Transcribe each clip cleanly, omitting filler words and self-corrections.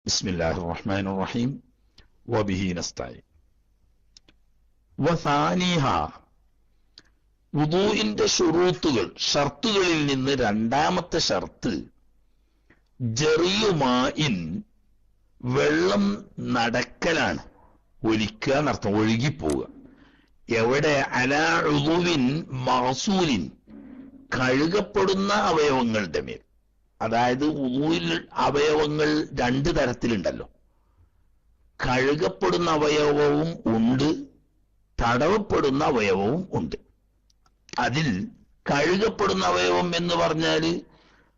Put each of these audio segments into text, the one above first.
ബിസ്മില്ലാഹിർ റഹ്മാനിർ റഹീം വബിഹി നസ്തഈൻ. വസാനിഹ, വുദൂഇന്റെ ശുറൂത്തുകൾ, ഷർത്തുകളിൽ നിന്ന് രണ്ടാമത്തെ ഷർത്ത് ജറിയുമായിൻ, വെള്ളം നടക്കലാണ്, ഒലിക്കുക എന്നർത്ഥം, ഒഴുകിപ്പോവുക. എവിടെ? അലാ ഉദുവിൻ മഗ്സൂലിൻ, കഴുകപ്പെടുന്ന അവയവങ്ങളുടെ മേൽ. അതായത് വുദൂഇൽ അവയവങ്ങൾ രണ്ട് തരത്തിലുണ്ടല്ലോ, കഴുകപ്പെടുന്ന അവയവവും ഉണ്ട്, തടവപ്പെടുന്ന അവയവവും ഉണ്ട്. അതിൽ കഴുകപ്പെടുന്ന അവയവം എന്ന് പറഞ്ഞാൽ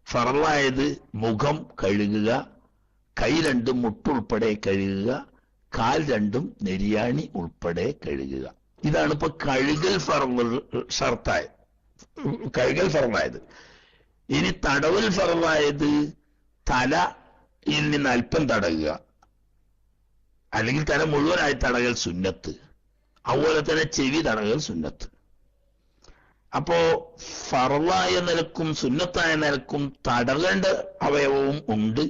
ഫർളായത് മുഖം കഴുകുക, കൈ രണ്ടും മുട്ടുൾപ്പെടെ കഴുകുക, കാൽ രണ്ടും നെരിയാണി ഉൾപ്പെടെ കഴുകുക. ഇതാണ് ഇപ്പൊ കഴുകൽ ഫർളായത്. ഇനി തടവൽ ഫർളായത് തലയിൽ നിന്ന് അല്പം തടയുക, അല്ലെങ്കിൽ തല മുഴുവനായി തടകൽ സുന്നത്ത്. അതുപോലെ തന്നെ ചെവി തടകൽ സുന്നത്ത്. അപ്പോ ഫർളായ നിലക്കും സുന്നത്തായ നിലക്കും തടകേണ്ട അവയവവും ഉണ്ട്,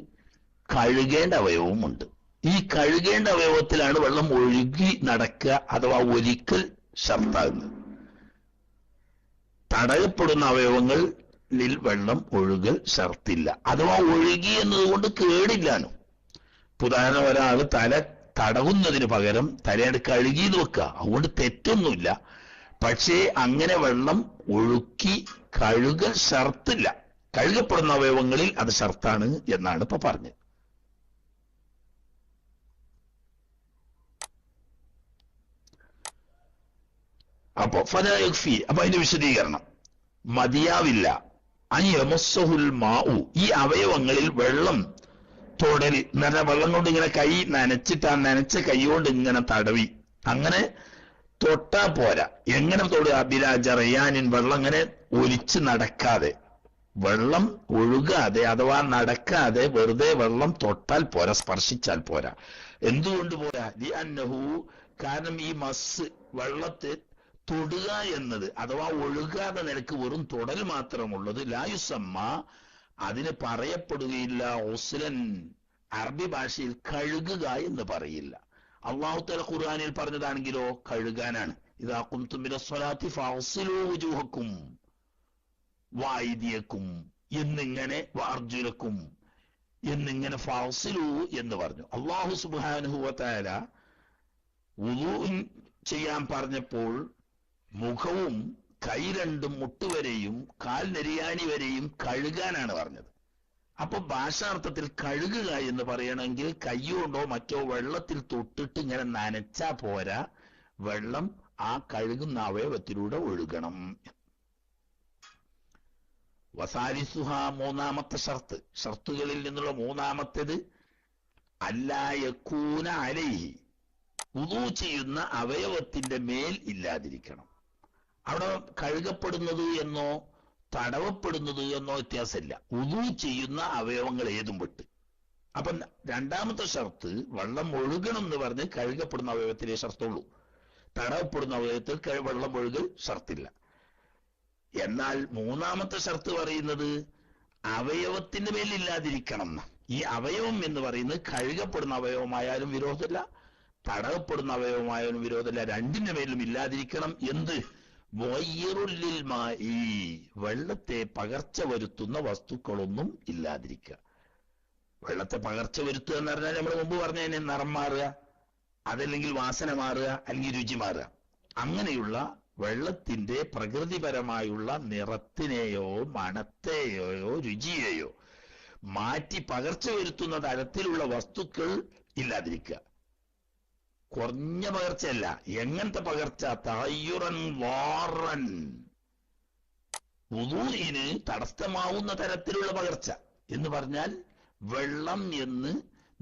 കഴുകേണ്ട അവയവവും ഉണ്ട്. ഈ കഴുകേണ്ട അവയവത്തിലാണ് വെള്ളം ഒഴുകി നടക്കുക അഥവാ ഒലിക്കൽ ഷർത്താകുന്നത്. തടയപ്പെടുന്ന അവയവങ്ങളിൽ വെള്ളം ഒഴുകൽ ഷർത്തില്ല, അഥവാ ഒഴുകി എന്നതുകൊണ്ട് കേടില്ലാനും. ഉദാഹരണം, ഒരാൾ തല തടവുന്നതിന് പകരം തലയാണ് കഴുകിയെന്ന് വെക്കുക, അതുകൊണ്ട് തെറ്റൊന്നുമില്ല. പക്ഷേ അങ്ങനെ വെള്ളം ഒഴുക്കി കഴുകൽ ഷർത്തില്ല. കഴുകപ്പെടുന്ന അവയവങ്ങളിൽ അത് ഷർത്താണ് എന്നാണ് ഇപ്പൊ പറഞ്ഞത്. അപ്പൊ ഫലായുഫി, അപ്പൊ അതിന്റെ വിശദീകരണം, മതിയാവില്ല. അയ്യമസ്സഹുൽ മാഉ, ഈ അവയവങ്ങളിൽ വെള്ളം തൊടൽ, നല്ല വെള്ളം കൊണ്ട് ഇങ്ങനെ കൈ നനച്ചിട്ട് ആ നനച്ച കൈ കൊണ്ട് ഇങ്ങനെ തടവി അങ്ങനെ തൊട്ടാ പോരാ. എങ്ങനെ തൊടുക? ബിലാജറയാനിൻ, വെള്ളം ഇങ്ങനെ ഒലിച്ച് നടക്കാതെ, വെള്ളം ഒഴുകാതെ അഥവാ നടക്കാതെ വെറുതെ വെള്ളം തൊട്ടാൽ പോരാ, സ്പർശിച്ചാൽ പോരാ. എന്തുകൊണ്ട് പോരാ? ലിഅന്നഹു, കാരണം ഈ മസ്, വെള്ളത്തെ തൊടുക എന്നത് അഥവാ ഒഴുകാതെ നിനക്ക് വെറും തൊടൽ മാത്രമുള്ളത്, ലായുസമ്മ, അതിന് പറയപ്പെടുകയില്ല ഉസ്ലൻ, അറബി ഭാഷയിൽ കഴുകുക എന്ന് പറയില്ല. അല്ലാഹു തആല ഖുർആനിൽ പറഞ്ഞതാണെങ്കിലോ കഴുകാനാണ്. ഇദാ ഖുംതും മിനസ്സലാത്തി ഫഗ്സിലൂ വുജൂഹക്കും വഅയ്ദിയക്കും എന്നിങ്ങനെ, വഅർജുലക്കും എന്നിങ്ങനെ ഫഗ്സിലൂ എന്ന് പറഞ്ഞു. അല്ലാഹു സുബ്ഹാനഹു വ തആല വുദൂ ചെയ്യാൻ പറഞ്ഞപ്പോൾ മുഖവും കൈ രണ്ടും മുട്ടുവരെയും കാൽ നെരിയാണി വരെയും കഴുകാനാണ് പറഞ്ഞത്. അപ്പൊ ഭാഷാർത്ഥത്തിൽ കഴുകുക എന്ന് പറയണമെങ്കിൽ കൈകൊണ്ടോ മറ്റോ വെള്ളത്തിൽ തൊട്ടിട്ട് ഇങ്ങനെ നനച്ചാ പോരാ, വെള്ളം ആ കഴുകുന്ന അവയവത്തിലൂടെ ഒഴുകണം. വസാലിസുഹ, മൂന്നാമത്തെ ഷർത്ത്, ഷർത്തുകളിൽ നിന്നുള്ള മൂന്നാമത്തേത്, അല്ലാ യകൂന അലൈഹി, വുദൂ ചെയ്യുന്ന അവയവത്തിന്റെ മേൽ ഇല്ലാതിരിക്കണം. അവിടെ കഴുകപ്പെടുന്നത് എന്നോ തടവപ്പെടുന്നത് എന്നോ വ്യത്യാസമില്ല, വുദൂ ചെയ്യുന്ന അവയവങ്ങൾ ഏതും വിട്ട്. അപ്പൊ രണ്ടാമത്തെ ഷർത്ത് വെള്ളം ഒഴുകണം എന്ന് പറഞ്ഞ് കഴുകപ്പെടുന്ന അവയവത്തിലേ ഷർത്തുള്ളൂ, തടവപ്പെടുന്ന അവയവത്തിൽ വെള്ളം ഒഴുകൽ ഷർത്തില്ല. എന്നാൽ മൂന്നാമത്തെ ഷർത്ത് പറയുന്നത് അവയവത്തിന്റെ മേലില്ലാതിരിക്കണം എന്ന്. ഈ അവയവം എന്ന് പറയുന്നത് കഴുകപ്പെടുന്ന അവയവമായാലും വിരോധമില്ല, തടവപ്പെടുന്ന അവയവമായാലും വിരോധമില്ല, രണ്ടിന്റെ മേലും ഇല്ലാതിരിക്കണം. എന്ത്? വെള്ളത്തെ പകർച്ച വരുത്തുന്ന വസ്തുക്കളൊന്നും ഇല്ലാതിരിക്കുക. വെള്ളത്തെ പകർച്ച വരുത്തുക എന്ന് പറഞ്ഞാൽ നമ്മൾ മുമ്പ് പറഞ്ഞതിനെ നിറം മാറുക, അതല്ലെങ്കിൽ വാസന മാറുക, അല്ലെങ്കിൽ രുചി മാറുക. അങ്ങനെയുള്ള വെള്ളത്തിന്റെ പ്രകൃതിപരമായുള്ള നിറത്തിനെയോ മണത്തെയോ രുചിയെയോ മാറ്റി പകർച്ച വരുത്തുന്ന തരത്തിലുള്ള വസ്തുക്കൾ ഇല്ലാതിരിക്കുക. കുറഞ്ഞ പകർച്ചയല്ല, എങ്ങനത്തെ പകർച്ച? തഹയ്യുറൻ വാറൻ, വുദൂഇന് തടസ്സമാവുന്ന തരത്തിലുള്ള പകർച്ച എന്ന് പറഞ്ഞാൽ വെള്ളം എന്ന്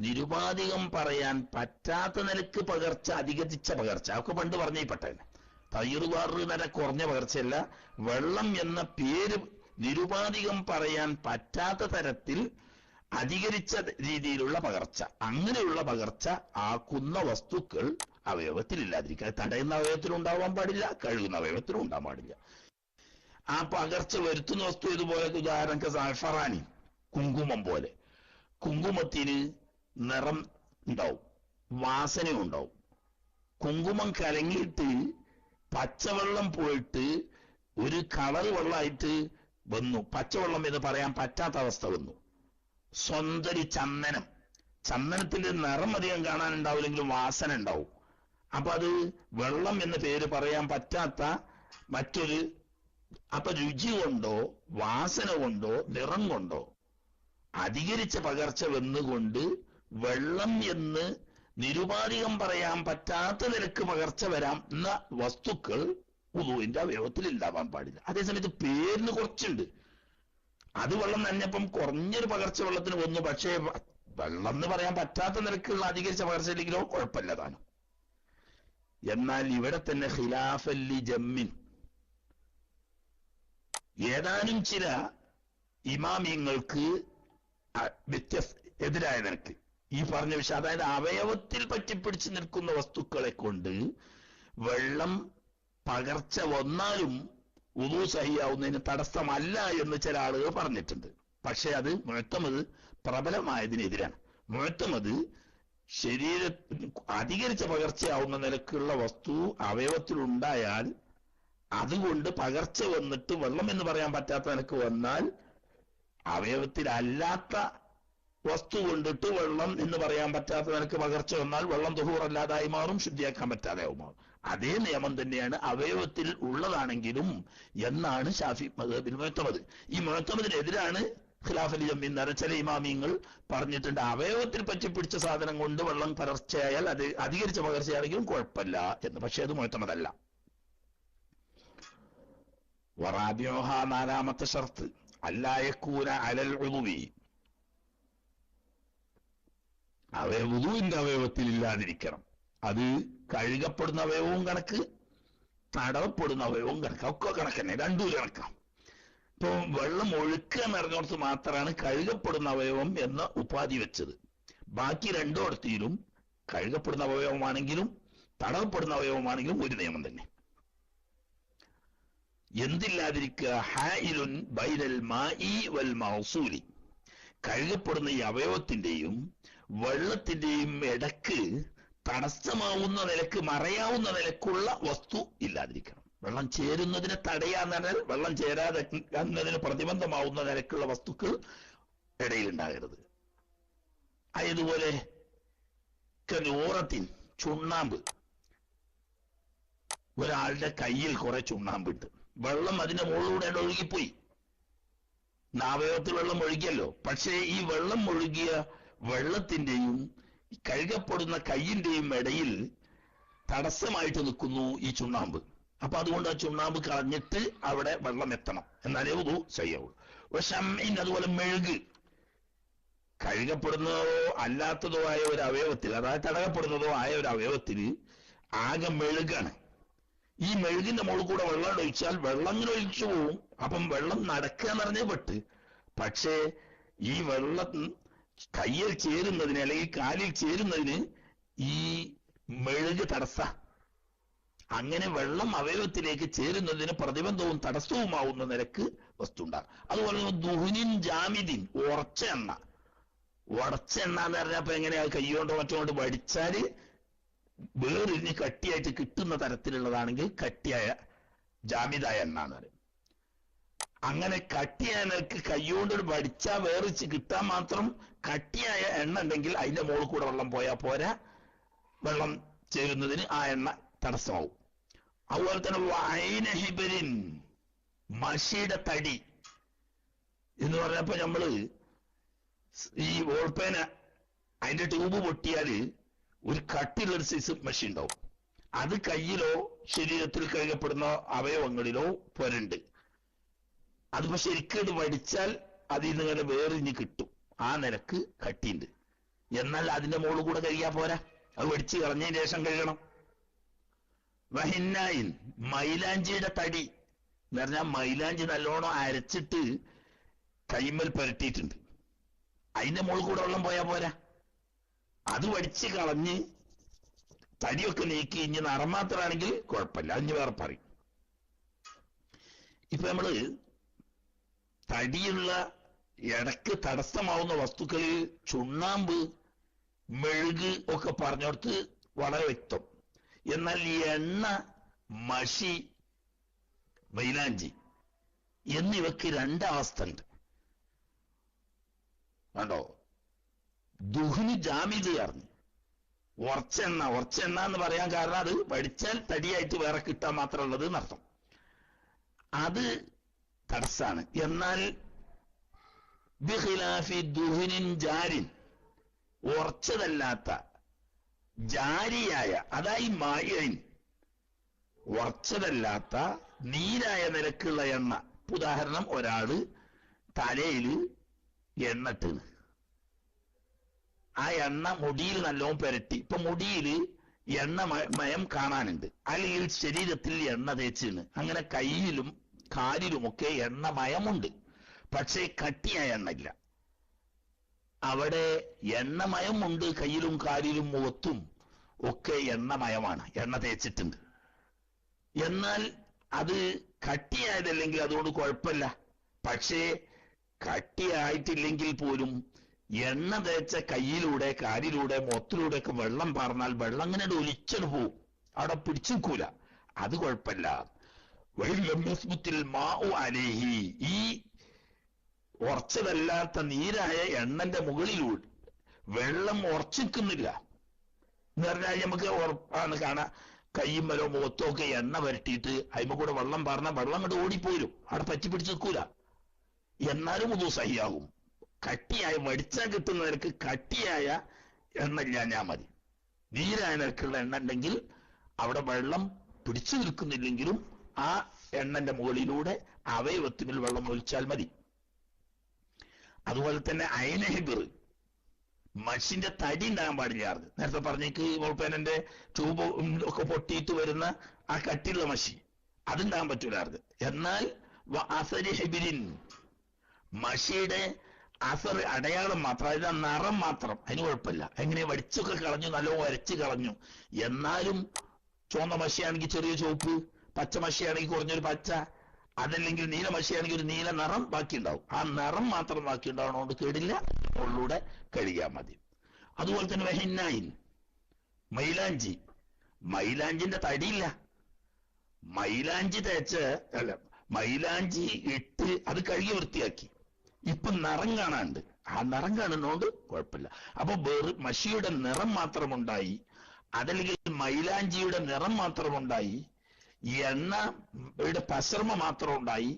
നിരുപാധികം പറയാൻ പറ്റാത്ത നിലക്ക് പകർച്ച, അധികതിച്ച പകർച്ച. അതൊക്കെ പണ്ട് പറഞ്ഞേപ്പെട്ടെ. തയ്യുർ വാറ് എന്ന കുറഞ്ഞ പകർച്ചയല്ല, വെള്ളം എന്ന പേര് നിരുപാധികം പറയാൻ പറ്റാത്ത തരത്തിൽ അധികരിച്ച രീതിയിലുള്ള പകർച്ച. അങ്ങനെയുള്ള പകർച്ച ആക്കുന്ന വസ്തുക്കൾ അവയവത്തിൽ ഇല്ലാതിരിക്കുക. തടയുന്ന അവയവത്തിലും ഉണ്ടാവാൻ പാടില്ല, കഴുകുന്ന അവയവത്തിലും ഉണ്ടാവാൻ പാടില്ല. ആ പകർച്ച വരുത്തുന്ന വസ്തു ഇതുപോലെ, ഉദാഹരണം സാഫറാനി, കുങ്കുമം പോലെ. കുങ്കുമത്തിന് നിറം ഉണ്ടാവും, വാസനയും ഉണ്ടാവും. കുങ്കുമം കലങ്ങിയിട്ട് പച്ചവെള്ളം പോയിട്ട് ഒരു കളർ വെള്ളമായിട്ട് വന്നു, പച്ചവെള്ളം എന്ന് പറയാൻ പറ്റാത്ത അവസ്ഥ വന്നു. സ്വന്തരി ചന്ദനം, ചന്ദനത്തിന്റെ നിറം അധികം കാണാനുണ്ടാവില്ലെങ്കിലും വാസന ഉണ്ടാവും. അപ്പൊ അത് വെള്ളം എന്ന പേര് പറയാൻ പറ്റാത്ത മറ്റൊരു, അപ്പൊ രുചി കൊണ്ടോ വാസന കൊണ്ടോ നിറം കൊണ്ടോ അധികരിച്ച പകർച്ച വന്നുകൊണ്ട് വെള്ളം എന്ന് നിരുപാധികം പറയാൻ പറ്റാത്ത നിലക്ക് പകർച്ച വരാം എന്ന വസ്തുക്കൾ വുളുവിന്റെ അവയവത്തിൽ ഉണ്ടാവാൻ പാടില്ല. അതേസമയത്ത് പേരിന് കുറച്ചുണ്ട്. അത് വെള്ളം നനഞ്ഞപ്പം കുറഞ്ഞൊരു പകർച്ച വെള്ളത്തിന് വന്നു, പക്ഷേ വെള്ളം എന്ന് പറയാൻ പറ്റാത്ത നിലക്കുള്ള അധികരിച്ച പകർച്ച ഇല്ലെങ്കിലോ കുഴപ്പമില്ല താനും. എന്നാൽ ഇവിടെ തന്നെ ഖിലാഫല്ലി ജമ്മിൻ, ഏതാനും ചില ഇമാമിങ്ങൾക്ക് എതിരായ നിനക്ക് ഈ പറഞ്ഞ വിഷയം, അതായത് അവയവത്തിൽ പറ്റിപ്പിടിച്ച് നിൽക്കുന്ന വസ്തുക്കളെ കൊണ്ട് വെള്ളം പകർച്ച വന്നാലും വുളു സഹിയാവുന്നതിന് തടസ്സമല്ല എന്ന് ചില ആളുകൾ പറഞ്ഞിട്ടുണ്ട്. പക്ഷെ അത് മുഅ്തമദ് പ്രബലമായതിനെതിരാണ്. മുഅ്തമദ് ശരീരത്തിന് അധികരിച്ച പകർച്ചയാവുന്ന നിലക്കുള്ള വസ്തു അവയവത്തിൽ ഉണ്ടായാൽ അതുകൊണ്ട് പകർച്ച വന്നിട്ട് വെള്ളം എന്ന് പറയാൻ പറ്റാത്ത നിലക്ക് വന്നാൽ അവയവത്തിലല്ലാത്ത വസ്തു കൊണ്ടിട്ട് വെള്ളം എന്ന് പറയാൻ പറ്റാത്ത നിലക്ക് പകർച്ച വന്നാൽ വെള്ളം തുഹൂറല്ലാതായി മാറും, ശുദ്ധിയാക്കാൻ പറ്റാതെയാവും മാറും. അതേ നിയമം തന്നെയാണ് അവയവത്തിൽ ഉള്ളതാണെങ്കിലും എന്നാണ് ഷാഫി മദ്ഹബിൽ മുഅ്തമദ്. ഈ മുഅ്തമദിനെതിരാണ് ഖിലാഫലി ജമ്മി എന്ന് ചില ഇമാമിയങ്ങൾ പറഞ്ഞിട്ടുണ്ട്. അവയവത്തിൽ പറ്റിപ്പിടിച്ച സാധനം കൊണ്ട് വെള്ളം പകർച്ചയായാൽ അത് അധികരിച്ച പകർച്ചയാണെങ്കിലും കുഴപ്പമില്ല എന്ന്. പക്ഷെ അത് മുഅ്തമദല്ല. വറാബിഉഹ, നാലാമത്തെ ഷർത്ത്, അല്ലാ യകൂന അലൽ ഉദുവി, വുളുവിന്റെ അവയവത്തിൽ ഇല്ലാതിരിക്കണം. അത് കഴുകപ്പെടുന്ന അവയവവും കണക്ക്, തടവപ്പെടുന്ന അവയവവും കണക്ക്, ഒക്കെ കണക്കന്നെ, രണ്ടും കണക്കാം. ഇപ്പൊ വെള്ളം ഒഴുക്കുക എന്നറിഞ്ഞോടത്ത് മാത്രമാണ് കഴുകപ്പെടുന്ന അവയവം എന്ന ഉപാധി വെച്ചത്. ബാക്കി രണ്ടോടത്തിലും കഴുകപ്പെടുന്ന അവയവമാണെങ്കിലും തടവപ്പെടുന്ന അവയവമാണെങ്കിലും ഒരു നിയമം തന്നെ. എന്തില്ലാതിരിക്കുക? ഹായിലുൻ ബൈനൽ മാഇ വൽ മൗസൂലി, കഴുകപ്പെടുന്ന ഈ അവയവത്തിന്റെയും വെള്ളത്തിന്റെയും ഇടക്ക് തടസ്സമാവുന്ന നിലക്ക്, മറയാവുന്ന നിലക്കുള്ള വസ്തു ഇല്ലാതിരിക്കണം. വെള്ളം ചേരുന്നതിനെ തടയാന്ന് പറഞ്ഞാൽ വെള്ളം ചേരാതെ എന്നതിന് പ്രതിബന്ധമാവുന്ന നിലക്കുള്ള വസ്തുക്കൾ ഇടയിലുണ്ടാകരുത്. അതുപോലെ കനൂറത്തിൻ, ചുണ്ണാമ്പ്, ഒരാളുടെ കയ്യിൽ കുറെ ചുണ്ണാമ്പുണ്ട്, വെള്ളം അതിന്റെ മുകളിലൂടെ ഒഴുകിപ്പോയി, അവയവത്തിൽ വെള്ളം ഒഴുകിയല്ലോ. പക്ഷേ ഈ വെള്ളം ഒഴുകിയ വെള്ളത്തിന്റെയും കഴുകപ്പെടുന്ന കയ്യിന്റെയും ഇടയിൽ തടസ്സമായിട്ട് നിൽക്കുന്നു ഈ ചുണ്ണാമ്പ്. അപ്പൊ അതുകൊണ്ട് ആ ചുണ്ണാമ്പ് കളഞ്ഞിട്ട് അവിടെ വെള്ളം എത്തണം, എന്നാലേ വുളു ചെയ്യാവുള്ളൂ. പക്ഷെ അതുപോലെ മെഴുക്, കഴുകപ്പെടുന്നതോ അല്ലാത്തതോ ആയ ഒരു അവയവത്തിൽ, അതായത് തടകപ്പെടുന്നതോ ആയ ഒരു അവയവത്തിന് ആകെ മെഴുകാണ്. ഈ മെഴുകിന്റെ മുകളിൽ കൂടെ വെള്ളം ഒഴിച്ചാൽ വെള്ളം ഇങ്ങനെ ഒഴിച്ചു പോവും. അപ്പം വെള്ളം നടക്കുക എന്ന് പറഞ്ഞേ പെട്ട്. പക്ഷേ ഈ വെള്ളം കയ്യിൽ ചേരുന്നതിന് അല്ലെങ്കിൽ കാലിൽ ചേരുന്നതിന് ഈ മെഴുക് തടസ്സ. അങ്ങനെ വെള്ളം അവയവത്തിലേക്ക് ചേരുന്നതിന് പ്രതിബന്ധവും തടസ്സവുമാവുന്ന നിരക്ക് വസ്തു ഉണ്ടാകും. അതുപോലെ ദുഹുനിൻ ജാമിദിൻ, ഉറച്ച എണ്ണ. ഉടച്ച എണ്ണ എന്ന് പറഞ്ഞപ്പോ എങ്ങനെയാ? കൈകൊണ്ടോ മറ്റോണ്ട് വടിച്ചാല് വേറിഞ്ഞ് കട്ടിയായിട്ട് കിട്ടുന്ന തരത്തിലുള്ളതാണെങ്കിൽ കട്ടിയായ ജാമിദായ എണ്ണ എന്ന് പറയും. അങ്ങനെ കട്ടിയായ നിലക്ക് കൈകൊണ്ട് വടിച്ചാൽ വേറിച്ച് കിട്ടാൻ മാത്രം കട്ടിയായ എണ്ണ ഉണ്ടെങ്കിൽ അതിന്റെ മുകളിൽ കൂടെ വെള്ളം പോയാൽ പോരാ, വെള്ളം ചേരുന്നതിന് ആ എണ്ണ തടസ്സമാവും. അതുപോലെ തന്നെ വൈനഹിബരിൻ, മഷിയുടെ തടി എന്ന് പറഞ്ഞപ്പോ നമ്മള് ഈ വോൾപേന അതിന്റെ ട്യൂബ് പൊട്ടിയാല് ഒരു കട്ടിയുള്ളൊരു സൈസ് മഷി ഉണ്ടാവും. അത് കയ്യിലോ ശരീരത്തിൽ കഴുകപ്പെടുന്ന അവയവങ്ങളിലോ പുരണ്ട്. അതിപ്പോ ശരിക്കും വടിച്ചാൽ അതിൽ നിന്ന് ഇങ്ങനെ വേറിഞ്ഞ് കിട്ടും. ആ നിലക്ക് കട്ടിയുണ്ട്. എന്നാൽ അതിന്റെ മുകളിൽ കൂടെ കഴുകിയാൽ പോരാ, അത് വടിച്ച് കളഞ്ഞതിന് ശേഷം കഴുകണം. വഹിന്നായിൻ, മൈലാഞ്ചിയുടെ തടി എന്ന് പറഞ്ഞാൽ മൈലാഞ്ചി നല്ലോണം അരച്ചിട്ട് കൈമൽ പുരട്ടിയിട്ടുണ്ട്, അതിന്റെ മുകളിൽ കൂടെ വെള്ളം പോയാൽ പോരാ, അത് വടിച്ച് കളഞ്ഞ് തടിയൊക്കെ നീക്കി ഇനി നിറം മാത്രമാണെങ്കിൽ കുഴപ്പമില്ല, അതിന് വേറെ പറയും. ഇപ്പൊ നമ്മള് തടിയുള്ള ഇടക്ക് തടസ്സമാവുന്ന വസ്തുക്കളിൽ ചുണ്ണാമ്പ് മെഴുക് ഒക്കെ പറഞ്ഞോടത്ത് വളരെ വ്യക്തം. എന്നാൽ ഈ എണ്ണ, മഷി, മൈലാഞ്ചി എന്നിവയ്ക്ക് രണ്ടവസ്ഥ ഉണ്ട്. കണ്ടോ? ദുഹ്ന് ജാമിദ് പറഞ്ഞു ഉറച്ചെണ്ണ എന്ന് പറയാൻ കാരണം അത് പഠിച്ചാൽ തടിയായിട്ട് വേറെ കിട്ടാൻ മാത്രമുള്ളത് എന്നർത്ഥം. അത് തടസ്സാണ്. എന്നാൽ ബിഖിലാഫി ദുഹ്നിൻ ജാരിൻ, ഉറച്ചതല്ലാത്ത ജാരിയായ, അതായി മായൻ, ഉറച്ചതല്ലാത്ത നീരായ നിലക്കുള്ള എണ്ണ. ഉദാഹരണം, ഒരാള് തലയിൽ എണ്ണിട്ട് ആ എണ്ണ മുടിയിൽ നല്ലോണം പുരട്ടി. ഇപ്പൊ മുടിയിൽ എണ്ണ മയം കാണാനുണ്ട്, അല്ലെങ്കിൽ ശരീരത്തിൽ എണ്ണ തേച്ചാണ്. അങ്ങനെ കയ്യിലും കാലിലുമൊക്കെ എണ്ണമയമുണ്ട്, പക്ഷേ കട്ടിയായ എണ്ണയില്ല. അവിടെ എണ്ണമയമുണ്ട്, കയ്യിലും കാലിലും മുഖത്തും ഒക്കെ എണ്ണമയമാണ്, എണ്ണ തേച്ചിട്ടുണ്ട്. എന്നാൽ അത് കട്ടിയായതല്ലെങ്കിൽ അതുകൊണ്ട് കുഴപ്പമില്ല. പക്ഷേ കട്ടിയായിട്ടില്ലെങ്കിൽ പോലും എണ്ണ തേച്ച കയ്യിലൂടെ, കാലിലൂടെ, മുഖത്തിലൂടെ ഒക്കെ വെള്ളം പാർന്നാൽ വെള്ളം അങ്ങനെ ഒലിച്ചു പോവും, അവിടെ പിടിച്ചു നിൽക്കൂല. അത് കുഴപ്പമില്ല. ഈ ഉറച്ചതല്ലാത്ത നീരായ എണ്ണന്റെ മുകളിലൂടെ വെള്ളം ഉറച്ചിക്കുന്നില്ല എന്ന് പറഞ്ഞാൽ നമുക്ക് ഉറപ്പാണ് കാണാം. കയ്യുമ്മലോ മുഖത്തോ ഒക്കെ എണ്ണ വരട്ടിയിട്ട് അതിമ്മ കൂടെ വെള്ളം പാർന്നാൽ വെള്ളം കൊണ്ട് ഓടിപ്പോരും, അവിടെ പറ്റി പിടിച്ച് നിൽക്കൂല. എന്നാലും ഉദു സഹിയാകും. കട്ടിയായ വടിച്ചാൽ കിട്ടുന്ന നിരക്ക് കട്ടിയായ എണ്ണ ഇല്ലാഞ്ഞാൽ മതി. നീരായ നിരക്കുള്ള എണ്ണ ഉണ്ടെങ്കിൽ അവിടെ വെള്ളം പിടിച്ചു നിൽക്കുന്നില്ലെങ്കിലും ആ എണ്ണന്റെ മുകളിലൂടെ അവയവത്തിനുള്ളിൽ വെള്ളം ഒഴിച്ചാൽ മതി. അതുപോലെ തന്നെ അയനഹിബിർ, മഷിന്റെ തടി ഉണ്ടാകാൻ പാടില്ലായിരുന്നു. നേരത്തെ പറഞ്ഞേക്ക് മോൾപ്പേനന്റെ ട്യൂബ് ഒക്കെ പൊട്ടിയിട്ട് വരുന്ന ആ കട്ടിയുള്ള മഷി അതുണ്ടാകാൻ പറ്റൂലായിരുന്നു. എന്നാൽ അസരിഹിബിരിൻ, മഷിയുടെ അസർ അടയാളം മാത്രം, അതിന്റെ നിറം മാത്രം, അതിന് കുഴപ്പമില്ല. എങ്ങനെ വടിച്ചൊക്കെ കളഞ്ഞു, നല്ലോണം വരച്ച് കളഞ്ഞു. എന്നാലും ചുവന്ന മഷിയാണെങ്കിൽ ചെറിയ ചുവപ്പ്, പച്ച മഷിയാണെങ്കിൽ കുറഞ്ഞൊരു പച്ച, അതല്ലെങ്കിൽ നീല മഷിയാണെങ്കിൽ ഒരു നീല നിറം ബാക്കി ഉണ്ടാവും. ആ നിറം മാത്രം ബാക്കി ഉണ്ടാവണോണ്ട് കേടില്ല, ഉള്ളൂടെ കഴുകിയാൽ മതി. അതുപോലെ തന്നെ വെഹിന്നായിൻ, മൈലാഞ്ചി, മൈലാഞ്ചിന്റെ തടിയില്ല. മൈലാഞ്ചി തേച്ച് മൈലാഞ്ചി ഇട്ട് അത് കഴുകി വൃത്തിയാക്കി. ഇപ്പൊ നിറം കാണാണ്ട്, ആ നിറം കാണുന്നോണ്ട് കുഴപ്പമില്ല. അപ്പൊ മഷിയുടെ നിറം മാത്രമുണ്ടായി, അതല്ലെങ്കിൽ മൈലാഞ്ചിയുടെ നിറം മാത്രമുണ്ടായി, എണ്ണയുടെ പശ്രമ മാത്രം ഉണ്ടായി,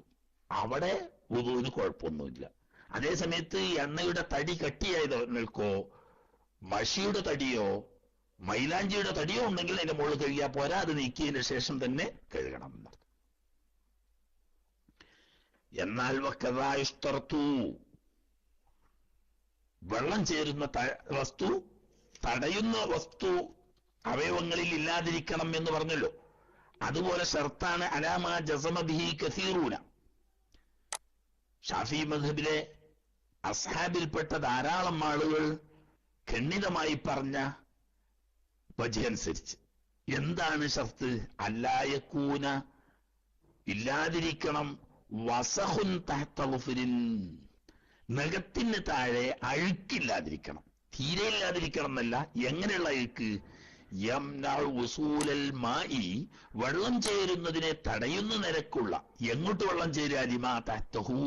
അവിടെ വുദൂവിന് കുഴപ്പമൊന്നുമില്ല. അതേസമയത്ത് എണ്ണയുടെ തടി കട്ടിയായത് നിൽക്കോ, മഷിയുടെ തടിയോ മൈലാഞ്ചിയുടെ തടിയോ ഉണ്ടെങ്കിൽ അതിന്റെ മുകളിൽ കഴുകിയാൽ പോരാ, അത് നീക്കിയതിന് ശേഷം തന്നെ കഴുകണം എന്നർത്ഥം. എന്നാൽ വക്കഥായുസ്തർത്തു, വെള്ളം ചേരുന്ന വസ്തു, തടയുന്ന വസ്തു അവയവങ്ങളിൽ ഇല്ലാതിരിക്കണം എന്ന് പറഞ്ഞല്ലോ. അതുപോലെ ഷർത്താണ് അലാമാ ജസമ ബിഹി കസീറൂന. ഷാഫി മദ്ഹബിലെ അസ്ഹാബിൽപ്പെട്ട ധാരാളം ആളുകൾ ഖണ്ഡിതമായി പറഞ്ഞ വജഹനുസരിച്ച് എന്താണ് ഷർത്ത്? അല്ലായക്കൂന, ഇല്ലാതിരിക്കണം, വസഹുൻ തഹ്ത ളുഫ്രിൻ, നഖത്തിന് താഴെ അഴുക്കില്ലാതിരിക്കണം. തീരെ ഇല്ലാതിരിക്കണം എന്നല്ല, എങ്ങനെയുള്ള അഴുക്ക്? യംനഉ വസൂലൽ മായി, വെള്ളം ചേരുന്നതിനെ തടയുന്ന നിരക്കുള്ള. എങ്ങോട്ട് വെള്ളം ചേരുക? ലിമാ തഹ്തഹു,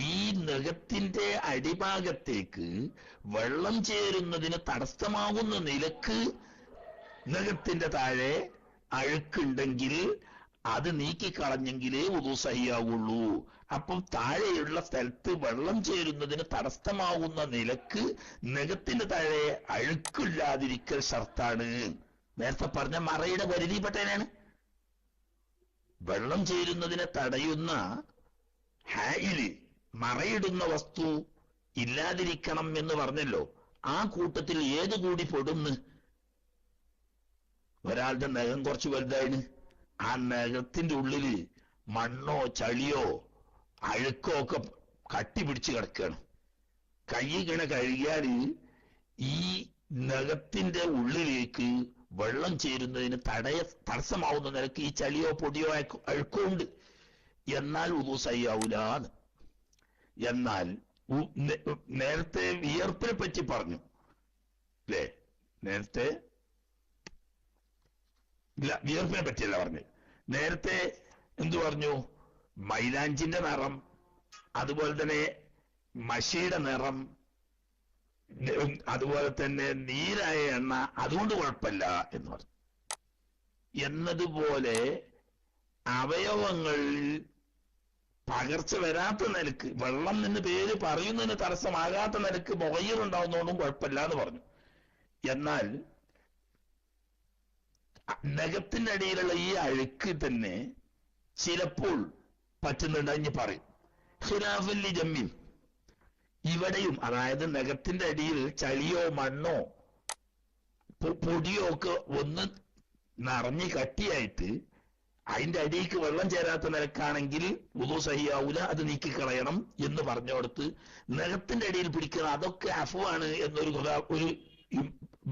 ഈ നഖത്തിന്റെ അടിഭാഗത്തേക്ക് വെള്ളം ചേരുന്നതിന് തടസ്സമാകുന്ന നിലക്ക് നഖത്തിന്റെ താഴെ അഴുക്കുണ്ടെങ്കിൽ അത് നീക്കിക്കളഞ്ഞെങ്കിലേ വുദൂ സഹിയാവുള്ളൂ. അപ്പം താഴെയുള്ള സ്ഥലത്ത് വെള്ളം ചേരുന്നതിന് തടസ്സമാവുന്ന നിലക്ക് നഖത്തിന്റെ താഴെ അഴുക്കില്ലാതിരിക്കൽ ഷർത്താണ്. നേരത്തെ പറഞ്ഞ മറയുടെ പരിധിപ്പെട്ടതിനാണ്. വെള്ളം ചേരുന്നതിനെ തടയുന്ന ഹായില്, മറയിടുന്ന വസ്തു ഇല്ലാതിരിക്കണം എന്ന് പറഞ്ഞല്ലോ. ആ കൂട്ടത്തിൽ ഏത് കൂടി പെടുന്ന്? ഒരാളുടെ നഖം കുറച്ച് വലുതായിന്, ആ നഖത്തിന്റെ ഉള്ളില് മണ്ണോ ചളിയോ അഴുക്കോ ഒക്കെ കട്ടി പിടിച്ച് കിടക്കുകയാണ്. കൈ ഇങ്ങനെ കഴുകിയാല് ഈ നഖത്തിന്റെ ഉള്ളിലേക്ക് വെള്ളം ചേരുന്നതിന് തടസ്സമാവുന്ന നിലക്ക് ഈ ചളിയോ പൊടിയോ അഴുക്കോ ഉണ്ട്. എന്നാൽ വുദൂ സഹിയാവൂലാന്ന്. എന്നാൽ നേരത്തെ വിയർപ്പിനെ പറ്റി പറഞ്ഞു. നേരത്തെ ഇല്ല, വിയർപ്പിനെ പറ്റിയല്ല പറഞ്ഞു. നേരത്തെ എന്തു പറഞ്ഞു? മൈലാഞ്ചിന്റെ നിറം, അതുപോലെ തന്നെ മഷിയുടെ നിറം, അതുപോലെ തന്നെ നീരായ എണ്ണ, അതുകൊണ്ട് കുഴപ്പമില്ല എന്ന് പറഞ്ഞു. എന്നതുപോലെ അവയവങ്ങളിൽ പകർച്ച വരാത്ത നിലക്ക്, വെള്ളം എന്ന് പേര് പറയുന്നതിന് തടസ്സമാകാത്ത നിലക്ക് മുഖയ്യറുണ്ടാവുന്നതുകൊണ്ടും കുഴപ്പമില്ല എന്ന് പറഞ്ഞു. എന്നാൽ നഖത്തിന്റെ അടിയിലുള്ള ഈ അഴുക്ക് തന്നെ ചിലപ്പോൾ പറ്റുന്നുണ്ട് എന്ന് പറയും. ഖിലാഫല്ലി ജമ്മിൻ, ഇവിടെയും അതായത് നഖത്തിന്റെ അടിയിൽ ചളിയോ മണ്ണോ പൊടിയോ ഒക്കെ ഒന്ന് നിറഞ്ഞ് കട്ടിയായിട്ട് അതിന്റെ അടിയിലേക്ക് വെള്ളം ചേരാത്ത നിലക്കാണെങ്കിൽ വുളു സഹിയാവൂല, അത് നീക്കിക്കളയണം എന്ന് പറഞ്ഞുകൊടുത്ത് നഖത്തിന്റെ അടിയിൽ പിടിക്കുന്ന അതൊക്കെ അഫുവാണ് എന്നൊരു ഒരു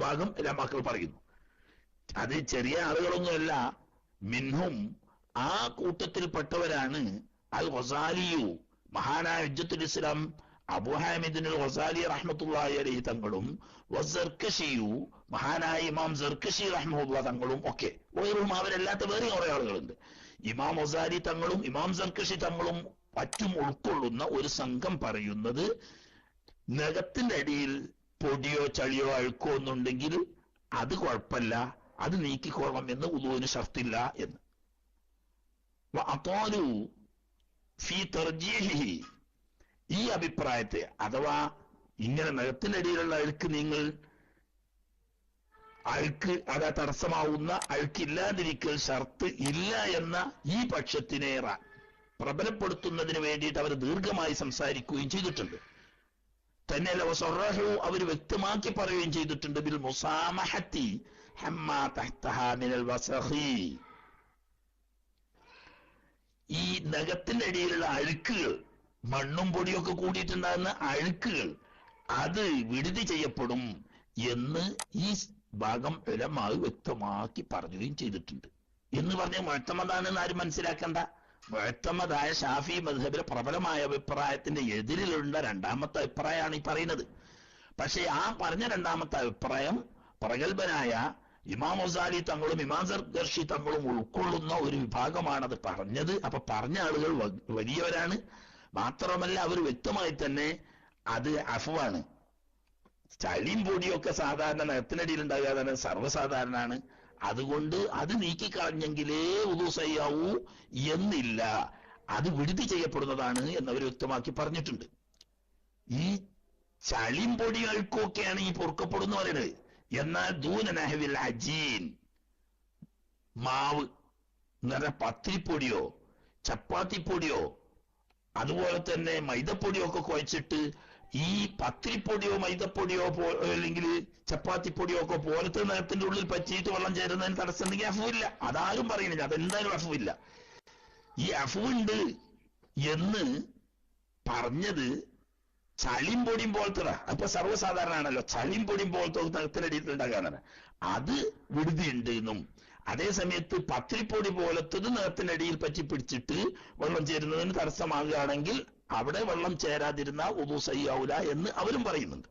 ഭാഗം എല്ലാ മക്കൾ പറയുന്നു. അത് ചെറിയ ആളുകളൊന്നുമല്ല. മിൻഹും, ആ കൂട്ടത്തിൽപ്പെട്ടവരാണ് അൽ ഗസാലിയു, മഹാനായ ഹുജ്ജത്തുൽ ഇസ്ലാം അബൂ ഹാമിദുൽ ഗസാലി റഹ്മത്തുള്ളാഹി അലൈഹി തങ്ങളും, വസർകശിയു, മഹാനായ ഇമാം സർകശി റഹ്മത്തുള്ളാഹി തങ്ങളും ഒക്കെ. ഓരോരും അവരല്ലാത്ത വേറെ കുറെ ആളുകളുണ്ട്. ഇമാം ഗസാലി തങ്ങളും ഇമാം സർകശി തങ്ങളും മറ്റും ഉൾക്കൊള്ളുന്ന ഒരു സംഘം പറയുന്നത് നഖത്തിന്റെ അടിയിൽ പൊടിയോ ചളിയോ അഴുക്കോ ഒന്നുണ്ടെങ്കിൽ അത് കുഴപ്പമില്ല, അത് നീക്കിക്കൊള്ളണം എന്ന് വുളുവിന് ഷർത്തില്ല എന്ന്. വഅതാലു ഫീ തർജീഹിഹി, ഈ അഭിപ്രായത്തെ, അഥവാ ഇങ്ങനെ നഖത്തിനടിയിലുള്ള അഴുക്ക് അഴുക്ക് അത് തടസ്സമാവുന്ന അഴുക്കില്ലാതിരിക്കൽ ഷർത്ത് ഇല്ല എന്ന ഈ പക്ഷത്തിനേറെ പ്രബലപ്പെടുത്തുന്നതിന് വേണ്ടിയിട്ട് അവർ ദീർഘമായി സംസാരിക്കുകയും ചെയ്തിട്ടുണ്ട്. തന്നെയല്ല വസറഹു, അവർ വ്യക്തമാക്കി പറയുകയും ചെയ്തിട്ടുണ്ട് ബിൽ മുസാമഹത്തി ഹമ്മാ തഹ്തഹാ മിനൽ വസഖി, ഈ നഖത്തിന്റെ അടിയിലുള്ള അഴുക്കുകൾ, മണ്ണും പൊടിയൊക്കെ കൂടിയിട്ടുണ്ടാകുന്ന അഴുക്കുകൾ, അത് വിടുതി ചെയ്യപ്പെടും എന്ന് ഈ ഭാഗം ഉലമാവ് വ്യക്തമാക്കി പറയുകയും ചെയ്തിട്ടുണ്ട്. എന്ന് പറഞ്ഞ മുഅ്തമദാണെന്ന് ആരും മനസ്സിലാക്കണ്ട. മുഅ്തമദായ ഷാഫി മദ്ഹബിലെ പ്രബലമായ അഭിപ്രായത്തിന്റെ എതിരിലുള്ള രണ്ടാമത്തെ അഭിപ്രായമാണ് ഈ പറയുന്നത്. പക്ഷെ ആ പറഞ്ഞ രണ്ടാമത്തെ അഭിപ്രായം പ്രഗത്ഭനായ ഇമാം ഗസാലി തങ്ങളും ഇമാം സർകശി തങ്ങളും ഉൾക്കൊള്ളുന്ന ഒരു വിഭാഗമാണത് പറഞ്ഞത്. അപ്പൊ പറഞ്ഞ ആളുകൾ വലിയവരാണ്. മാത്രമല്ല അവർ വ്യക്തമായി തന്നെ അത് അഫ്വാണ്. ചളിയും പൊടിയൊക്കെ സാധാരണ നഖത്തിനടിയിൽ ഉണ്ടാകാതെ സർവ്വസാധാരണമാണ്. അതുകൊണ്ട് അത് നീക്കിക്കളഞ്ഞെങ്കിലേ വുളു സഹിയാവൂ എന്നില്ല, അത് വിടുതി ചെയ്യപ്പെടുന്നതാണ് എന്നവർ വ്യക്തമാക്കി പറഞ്ഞിട്ടുണ്ട്. ഈ ചളിയും പൊടി അഴുക്കൊക്കെയാണ് ഈ പൊറുക്കപ്പെടുന്ന പറയുന്നത്. എന്നാൽ ദൂന നഹ്വിൽ അജീൻ, മാവ് എന്ന് പത്തിരിപ്പൊടിയോ ചപ്പാത്തിപ്പൊടിയോ അതുപോലെ തന്നെ മൈദപ്പൊടിയോ ഒക്കെ കുഴച്ചിട്ട് ഈ പത്തിരിപ്പൊടിയോ മൈദപ്പൊടിയോ അല്ലെങ്കിൽ ചപ്പാത്തിപ്പൊടിയോ ഒക്കെ പോലത്തെ നഖത്തിന്റെ ഉള്ളിൽ പറ്റിയിട്ട് വെള്ളം ചേരുന്നതിന് തടസ്സമുണ്ടെങ്കിൽ അഫുവില്ല. അതാരും പറയുന്നില്ല, അതെന്തായാലും അഫുവില്ല. ഈ അഫുണ്ട് എന്ന് പറഞ്ഞത് ചളിയും പൊടിയും പോലത്തെ, അപ്പൊ സർവ്വസാധാരണ ആണല്ലോ, ചളിയും പൊടിയും പോലത്തെ നഖത്തിനടിയിട്ടുണ്ടാകാനാണ്, അത് വിടുതിയുണ്ട് എന്നും. അതേ സമയത്ത് പത്തിരിപ്പൊടി പോലത്തത് നഖത്തിനടിയിൽ പറ്റി പിടിച്ചിട്ട് വെള്ളം ചേരുന്നതിന് തടസ്സമാകുകയാണെങ്കിൽ അവിടെ വെള്ളം ചേരാതിരുന്ന വുളു സഹിയാവൂല എന്ന് അവരും പറയുന്നുണ്ട്.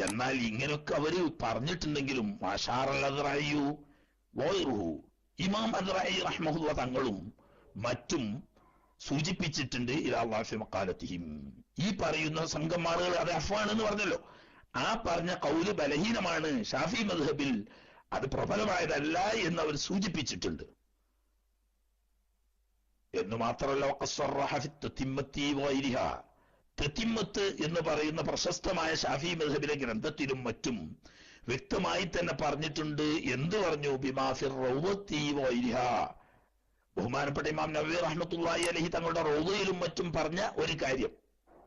എന്നാൽ ഇങ്ങനെയൊക്കെ അവര് പറഞ്ഞിട്ടുണ്ടെങ്കിലും ഇമാം അദ്റായി റഹ്മഹുല്ലാഹ് തങ്ങളും മറ്റും സൂചിപ്പിച്ചിട്ടുണ്ട് ഇലാല്ലാഹി മഖാലത്തിഹിം, ഈ പറയുന്ന സംഘം ആളുകൾ അത് അഫ്വാണെന്ന് പറഞ്ഞല്ലോ, ആ പറഞ്ഞ ഖൗല് ബലഹീനമാണ്, ഷാഫി മദ്ഹബിൽ അത് പ്രബലമായതല്ല എന്ന് അവർ സൂചിപ്പിച്ചിട്ടുണ്ട്. എന്ന് മാത്രമല്ല തത്തിമ്മത്ത് എന്ന് പറയുന്ന പ്രശസ്തമായ ഷാഫി മദ്ഹബിലെ ഗ്രന്ഥത്തിലും മറ്റും വ്യക്തമായി തന്നെ പറഞ്ഞിട്ടുണ്ട്. എന്ത് പറഞ്ഞു? ബിമാഫിർ റൗദത്തി വൈരിഹ, ബഹുമാനപ്പെട്ട ഇമാം നവവി റഹ്മത്തുള്ളാഹി അലൈഹി തങ്ങളുടെ റൗദയിലും മറ്റും പറഞ്ഞ ഒരു കാര്യം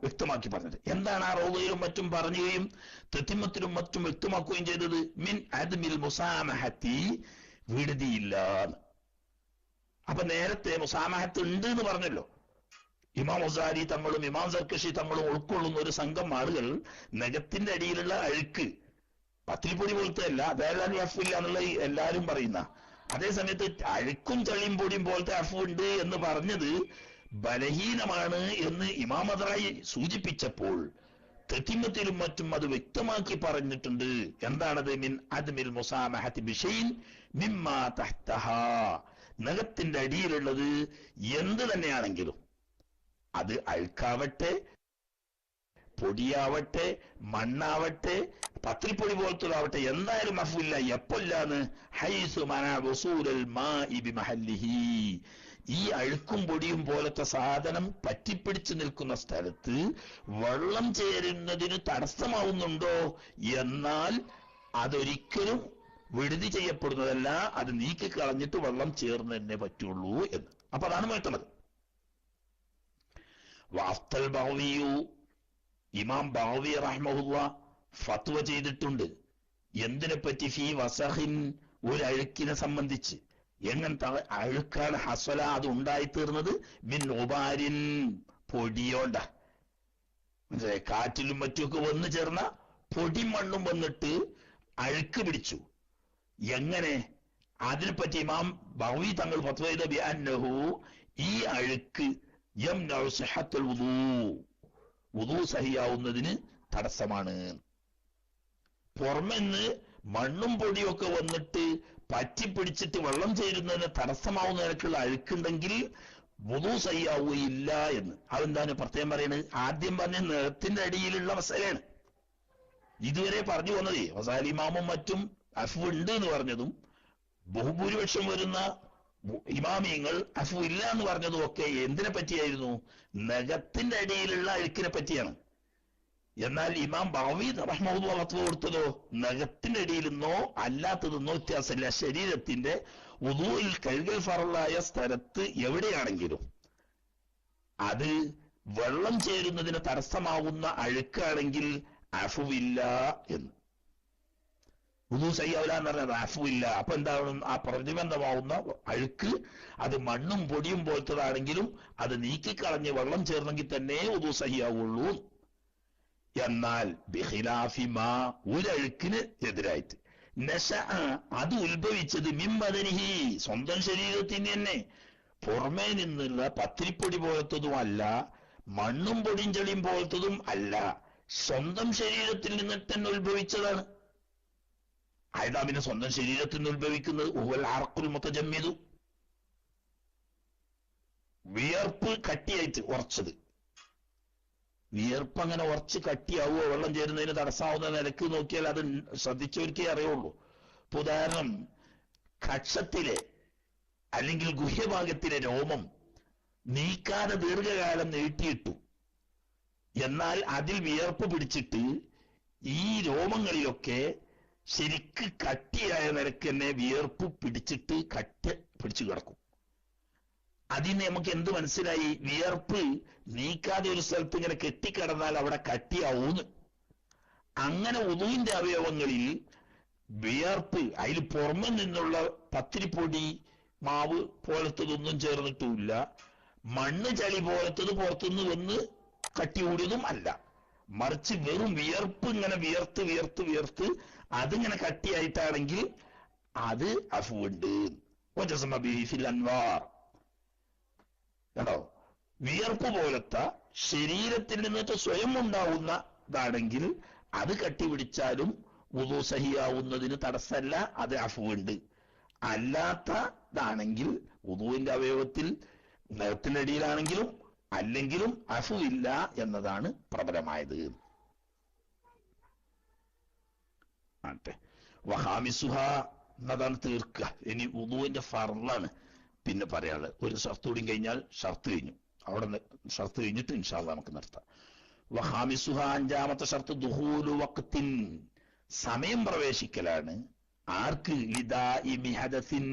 വ്യക്തമാക്കി പറഞ്ഞത്. എന്താണ് ആ റൗദയിലും മറ്റും പറയുകയും തത്തിമ്മത്തിലും മറ്റും വ്യക്തമാക്കുകയും ചെയ്തത്? മിൻ അദ്മിൽ മുസാമഹത്തി, വിടുതിയില്ല. അപ്പൊ നേരത്തെ മുസാമഹത്ത് ഉണ്ട് എന്ന് പറഞ്ഞല്ലോ. ഇമാം ഗസാലി തങ്ങളും ഇമാം സർകശി തങ്ങളും ഉൾക്കൊള്ളുന്ന ഒരു സംഘം ആളുകൾ നഖത്തിന്റെ അടിയിലുള്ള അഴുക്ക് പത്തിരിപ്പൊടി പോലത്തെ അല്ല, അതായത് അഫില്ല എന്നുള്ള എല്ലാരും പറയുന്ന, അതേ സമയത്ത് അഴുക്കും ചളിയും പൊടിയും പോലത്തെ അഫ് ഉണ്ട് എന്ന് പറഞ്ഞത് ബലഹീനമാണ് എന്ന് ഇമാം അദ്റായി സൂചിപ്പിച്ചപ്പോൾ തെറ്റിമത്തിലും മറ്റും അത് വ്യക്തമാക്കി പറഞ്ഞിട്ടുണ്ട്. എന്താണത്? മിൻ അദ്മിൽ മുസാമഹത്തി ബിശൈൻ മിമ്മാ തഹ്തഹാ, നഖത്തിന്റെ അടിയിലുള്ളത് എന്ത് തന്നെയാണെങ്കിലും, അത് അഴുക്കാവട്ടെ, പൊടിയാവട്ടെ, മണ്ണാവട്ടെ, പത്രിപ്പൊടി പോലത്തതാവട്ടെ, എന്തായാലും അഫ്വില്ല. എപ്പോല്ലാന്ന്? ഹൈസു മനാ വസൂലൽ മാഇ ബിമഹല്ലിഹി, ഈ അഴുക്കും പൊടിയും പോലത്തെ സാധനം പറ്റിപ്പിടിച്ചു നിൽക്കുന്ന സ്ഥലത്ത് വെള്ളം ചേരുന്നതിന് തടസ്സമാവുന്നുണ്ടോ, എന്നാൽ അതൊരിക്കലും വിടുതി ചെയ്യപ്പെടുന്നതല്ല, അത് നീക്കിക്കളഞ്ഞിട്ട് വെള്ളം ചേർന്ന് തന്നെ പറ്റുള്ളൂ എന്ന്. അപ്പൊ അതാണ് മാറ്റുന്നത്. വാഫ്തൽ ബഗ്വിയു, ഇമാം ബഗ്വി റഹ്മഹുല്ലാ ഫത്വ ചെയ്തിട്ടുണ്ട്. എന്തിനെപ്പറ്റി? ഫീ വസഹിൻ, ഒരു അഴുക്കിനെ സംബന്ധിച്ച്. എങ്ങനത്തെ അഴുക്കാണ്? ഹസ്വല, അത് ഉണ്ടായിത്തീർന്നത് മിൻ ഉബാരിൻ, പൊടിയോണ്ട. മനസ്സിലായി? കാറ്റിലും മറ്റുമൊക്കെ വന്നു ചേർന്ന പൊടി മണ്ണും വന്നിട്ട് അഴുക്ക് പിടിച്ചു. എങ്ങനെ? അതിനെപ്പറ്റി ഇമാം ബഗ്വി തങ്ങൾ ഫത്വ ചെയ്ത ബിഅന്നഹു, ഈ അഴുക്ക് യംനഉ സിഹത്തുൽ വുദൂ, വുദൂ സഹിയാവുന്നതിന് തടസ്സമാണ്. പുറമെന്ന് മണ്ണും പൊടിയൊക്കെ വന്നിട്ട് പറ്റിപ്പിടിച്ചിട്ട് വെള്ളം ചേരുന്നതിന് തടസ്സമാവുന്ന നിലക്കുള്ള അഴുക്കുണ്ടെങ്കിൽ വുദൂ സഹിയാവുകയില്ല എന്ന്. അതെന്താണ് പ്രത്യേകം പറയുന്നത്? ആദ്യം പറഞ്ഞ നിലത്തിന്റെ അടിയിലുള്ള മസലയാണ്. ഇതുവരെ പറഞ്ഞു വന്നതേ വസാലിമാമും മറ്റും അഫ്വ് ഉണ്ട് എന്ന് പറഞ്ഞതും, ബഹുഭൂരിപക്ഷം വരുന്ന ഇമാമിയങ്ങൾ അഫ്വ് ഇല്ല എന്ന് പറഞ്ഞതും ഒക്കെ എന്തിനെ പറ്റിയായിരുന്നു? നഖത്തിന്റെ അടിയിലുള്ള അഴുക്കിനെ പറ്റിയാണ്. എന്നാൽ ഇമാം ബഗ്വി റഹ്മഹുല്ലാ ഫത്വ കൊടുത്തതോ നഖത്തിന്റെ അടിയിലെന്നോ അല്ലാത്തതെന്നോ വ്യത്യാസമില്ല. ശരീരത്തിന്റെ വുദൂഇൽ കഴുകൽ ഫറലായ സ്ഥലത്ത് എവിടെയാണെങ്കിലും അത് വെള്ളം ചേരുന്നതിന് തടസ്സമാവുന്ന അഴുക്കാണെങ്കിൽ അഫ്വില്ല എന്ന്. വുദൂ സഹിയാവില്ല എന്ന് പറഞ്ഞാൽ അഫ്വില്ല. അപ്പൊ എന്താണ്? ആ പ്രതിബന്ധമാവുന്ന അഴുക്ക് അത് മണ്ണും പൊടിയും പോലത്തതാണെങ്കിലും അത് നീക്കിക്കളഞ്ഞ് വെള്ളം ചേർന്നെങ്കിൽ തന്നെ വുദൂ സഹിയാവുള്ളൂ. എന്നാൽ ബിഖിലാഫിമാ, ഒരഴുക്കിന് എതിരായിട്ട്, നശഅ, അത് ഉത്ഭവിച്ചത് മിംബദനിഹി, സ്വന്തം ശരീരത്തിന് തന്നെ, പുറമേ നിന്നുള്ള പത്തിരിപ്പൊടി പോലത്തതും അല്ല, മണ്ണും പൊടിയും ചെളിയും പോലത്തതും അല്ല, സ്വന്തം ശരീരത്തിൽ നിന്നിട്ട് തന്നെ ഉത്ഭവിച്ചതാണ്. ആയതാമിനെ സ്വന്തം ശരീരത്തിൽ നിന്ന് ഉത്ഭവിക്കുന്നത് ഉവൽ അറഖുൽ മുതജമ്മിദു, വിയർപ്പ് കട്ടിയായിട്ട് ഉറച്ചത്. വിയർപ്പ് അങ്ങനെ ഉറച്ച് കട്ടിയാവുമോ വെള്ളം ചേരുന്നതിന് തടസ്സമാവുന്ന നിലക്ക് നോക്കിയാൽ അത് ശ്രദ്ധിച്ചവർക്കേ അറിയുള്ളൂ. ഇപ്പൊ ഉദാഹരണം, കക്ഷത്തിലെ അല്ലെങ്കിൽ ഗുഹ്യഭാഗത്തിലെ രോമം നീക്കാതെ ദീർഘകാലം നീട്ടിയിട്ടു, എന്നാൽ അതിൽ വിയർപ്പ് പിടിച്ചിട്ട് ഈ രോമങ്ങളിലൊക്കെ ശരിക്ക് കട്ടിയായ നിലക്ക് തന്നെ വിയർപ്പ് പിടിച്ചിട്ട് കട്ടി പിടിച്ചു കിടക്കും. അതിന് നമുക്ക് എന്ത് മനസ്സിലായി? വിയർപ്പ് നീക്കാതെ ഒരു സ്ഥലത്ത് ഇങ്ങനെ കെട്ടിക്കിടന്നാൽ അവിടെ കട്ടിയാവൂന്ന്. അങ്ങനെ വുദൂഇന്റെ അവയവങ്ങളിൽ വിയർപ്പ്, അതിൽ പുറമെ നിന്നുള്ള പത്തിരിപ്പൊടി മാവ് പോലത്തതൊന്നും ചേർന്നിട്ടുമില്ല, മണ്ണ് ചളി പോലത്തത് പുറത്തുനിന്ന് വന്ന് കട്ടി കൂടിയതും അല്ല, മറിച്ച് വെറും വിയർപ്പ് ഇങ്ങനെ വിയർത്ത് വിയർത്ത് വിയർത്ത് അതിങ്ങനെ കട്ടിയായിട്ടാണെങ്കിൽ അത് അഫ്വുണ്ട്. അൻവാർ, കേട്ടോ? വിയർപ്പ് പോലത്തെ ശരീരത്തിൽ നിന്നിട്ട് സ്വയം ഉണ്ടാവുന്നതാണെങ്കിൽ അത് കട്ടിപിടിച്ചാലും വുദൂ സഹിയാവുന്നതിന് തടസ്സമല്ല, അത് അഫ്വുണ്ട്. അല്ലാത്തതാണെങ്കിൽ വുദൂഇന്റെ അവയവത്തിൽ നിലത്തിനടിയിലാണെങ്കിലും അല്ലെങ്കിലും അഫ്വില്ല എന്നതാണ് പ്രബലമായത്. വഹാമിസുഹ എന്നതാണ് തീർക്കുക. ഇനി വുദൂഇന്റെ ഫർളാണ് പിന്നെ പറയാനുള്ളത്. ഒരു ഷർത്ത് കൂടി കഴിഞ്ഞാൽ ഷർത്ത് കഴിഞ്ഞു. അവിടെ ഷർത്ത് കഴിഞ്ഞിട്ട് ഇൻഷാ അല്ലാഹ് നമുക്ക് നിർത്താം. വഹാമിസുഹ, അഞ്ചാമത്തെ ഷർത്ത് ദുഹൂലു വഖ്തിൻ, സമയം പ്രവേശിക്കലാണ്. ആർക്ക്? ലിദാഇമി ഹദസിൻ,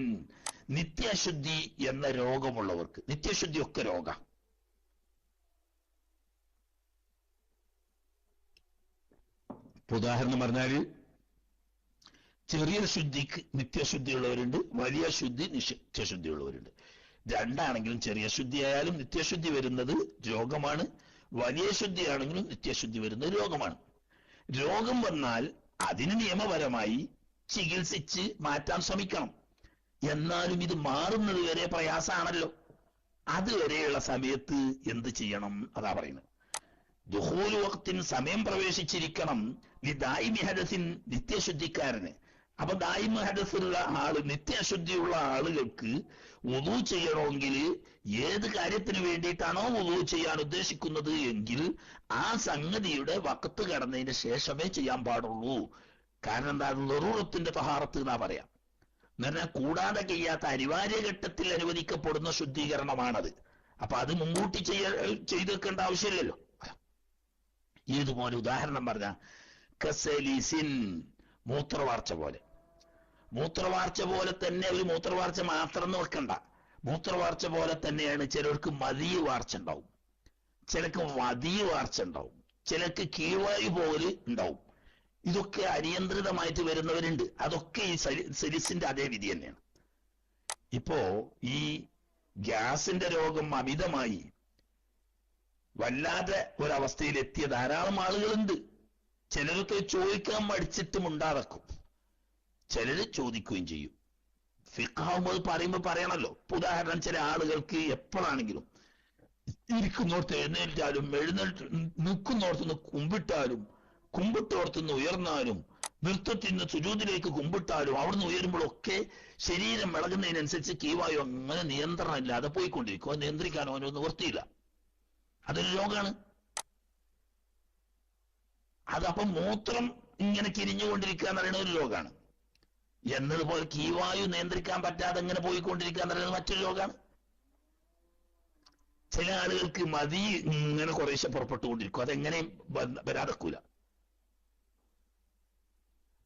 നിത്യശുദ്ധി എന്ന രോഗമുള്ളവർക്ക്. നിത്യശുദ്ധി ഒക്കെ രോഗം. ഉദാഹരണം പറഞ്ഞാല് ചെറിയ ശുദ്ധിക്ക് നിത്യശുദ്ധിയുള്ളവരുണ്ട്, വലിയ ശുദ്ധി നിത്യശുദ്ധിയുള്ളവരുണ്ട്. രണ്ടാണെങ്കിലും ചെറിയ ശുദ്ധിയായാലും നിത്യശുദ്ധി വരുന്നത് രോഗമാണ്, വലിയ ശുദ്ധിയാണെങ്കിലും നിത്യശുദ്ധി വരുന്നത് രോഗമാണ്. രോഗം വന്നാൽ അതിന് നിയമപരമായി ചികിത്സിച്ച് മാറ്റാൻ ശ്രമിക്കണം. എന്നാലും ഇത് മാറുന്നത് വരെ പ്രയാസമാണല്ലോ. അതുവരെയുള്ള സമയത്ത് എന്ത് ചെയ്യണം? അതാ പറയുന്നത്. ദുഖൂലു വഖ്തിൻ സമയം പ്രവേശിച്ചിരിക്കണം, ലിദായിമി ഹദസിൻ നിത്യശുദ്ധിക്കാരന്. അപ്പൊ ദായിമ ഹദസുള്ള ആള്, നിത്യശുദ്ധിയുള്ള ആളുകൾക്ക് വുളൂ ചെയ്യണമെങ്കിൽ ഏത് കാര്യത്തിന് വേണ്ടിയിട്ടാണോ വുളൂ ചെയ്യാൻ ഉദ്ദേശിക്കുന്നത് എങ്കിൽ ആ സംഗതിയുടെ വഖത്ത് കടന്നതിന് ശേഷമേ ചെയ്യാൻ പാടുള്ളൂ. കാരണം എന്താ, ളറൂറത്തിന്റെ തഹാറത്ത് എന്നാ പറയാം. എന്ന് പറഞ്ഞാൽ കൂടാതെ കഴിയാത്ത അനിവാര്യ ഘട്ടത്തിൽ അനുവദിക്കപ്പെടുന്ന ശുദ്ധീകരണമാണത്. അപ്പൊ അത് മുൻകൂട്ടി ചെയ്തു വെക്കേണ്ട ആവശ്യമില്ലല്ലോ. ഇതുപോലെ ഉദാഹരണം പറഞ്ഞ കസലിസിൻ, മൂത്രവാർച്ച പോലെ. മൂത്രവാർച്ച പോലെ തന്നെ ഒരു മൂത്രവാർച്ച മാത്രം വെക്കണ്ട. മൂത്രവാർച്ച പോലെ തന്നെയാണ് ചിലർക്ക് മതിയ വാർച്ച ഉണ്ടാവും, ചിലക്ക് മതിയ വാർച്ച ഉണ്ടാവും, ചിലക്ക് കീഴ്വായു പോലെ ഉണ്ടാവും. ഇതൊക്കെ അനിയന്ത്രിതമായിട്ട് വരുന്നവരുണ്ട്. അതൊക്കെ ഈ സെലിസിന്റെ അതേ വിധി തന്നെയാണ്. ഇപ്പോ ഈ ഗ്യാസിന്റെ രോഗം അമിതമായി വല്ലാതെ ഒരവസ്ഥയിൽ എത്തിയ ധാരാളം ആളുകളുണ്ട്. ചിലരൊക്കെ ചോദിക്കാൻ മടിച്ചിട്ടും ഉണ്ടാക്കും, ചിലര് ചോദിക്കുകയും ചെയ്യും. ഫിഖാവുമ്പോൾ പറയുമ്പോൾ പറയണല്ലോ. ഉദാഹരണം, ചില ആളുകൾക്ക് എപ്പോഴാണെങ്കിലും ഇരിക്കുന്നോർത്ത് എഴുന്നേറ്റാലും, നിൽക്കുന്നോർത്തുനിന്ന് കുമ്പിട്ടാലും, കുമ്പിട്ടോർത്തുനിന്ന് ഉയർന്നാലും, നൃത്തത്തിന് സുജൂദിലേക്ക് കുമ്പിട്ടാലും അവിടുന്ന് ഉയരുമ്പോഴൊക്കെ ശരീരം ഇളകുന്നതിനനുസരിച്ച് കീവായു അങ്ങനെ നിയന്ത്രണം ഇല്ലാതെ പോയിക്കൊണ്ടിരിക്കും. അത് നിയന്ത്രിക്കാൻ അവനോ നിവൃത്തിയില്ല. അതൊരു രോഗമാണ്. അതപ്പം മൂത്രം ഇങ്ങനെ കിരിഞ്ഞുകൊണ്ടിരിക്കുക എന്ന് പറയുന്ന ഒരു രോഗമാണ്. എന്നതുപോലെ കീവായു നിയന്ത്രിക്കാൻ പറ്റാതെ ഇങ്ങനെ പോയിക്കൊണ്ടിരിക്കുക എന്ന് പറയുന്നത് മറ്റൊരു രോഗമാണ്. ചില ആളുകൾക്ക് മതി ഇങ്ങനെ കുറേശ്ശെ പുറപ്പെട്ടുകൊണ്ടിരിക്കും, അതെങ്ങനെയും വരാതെക്കൂല.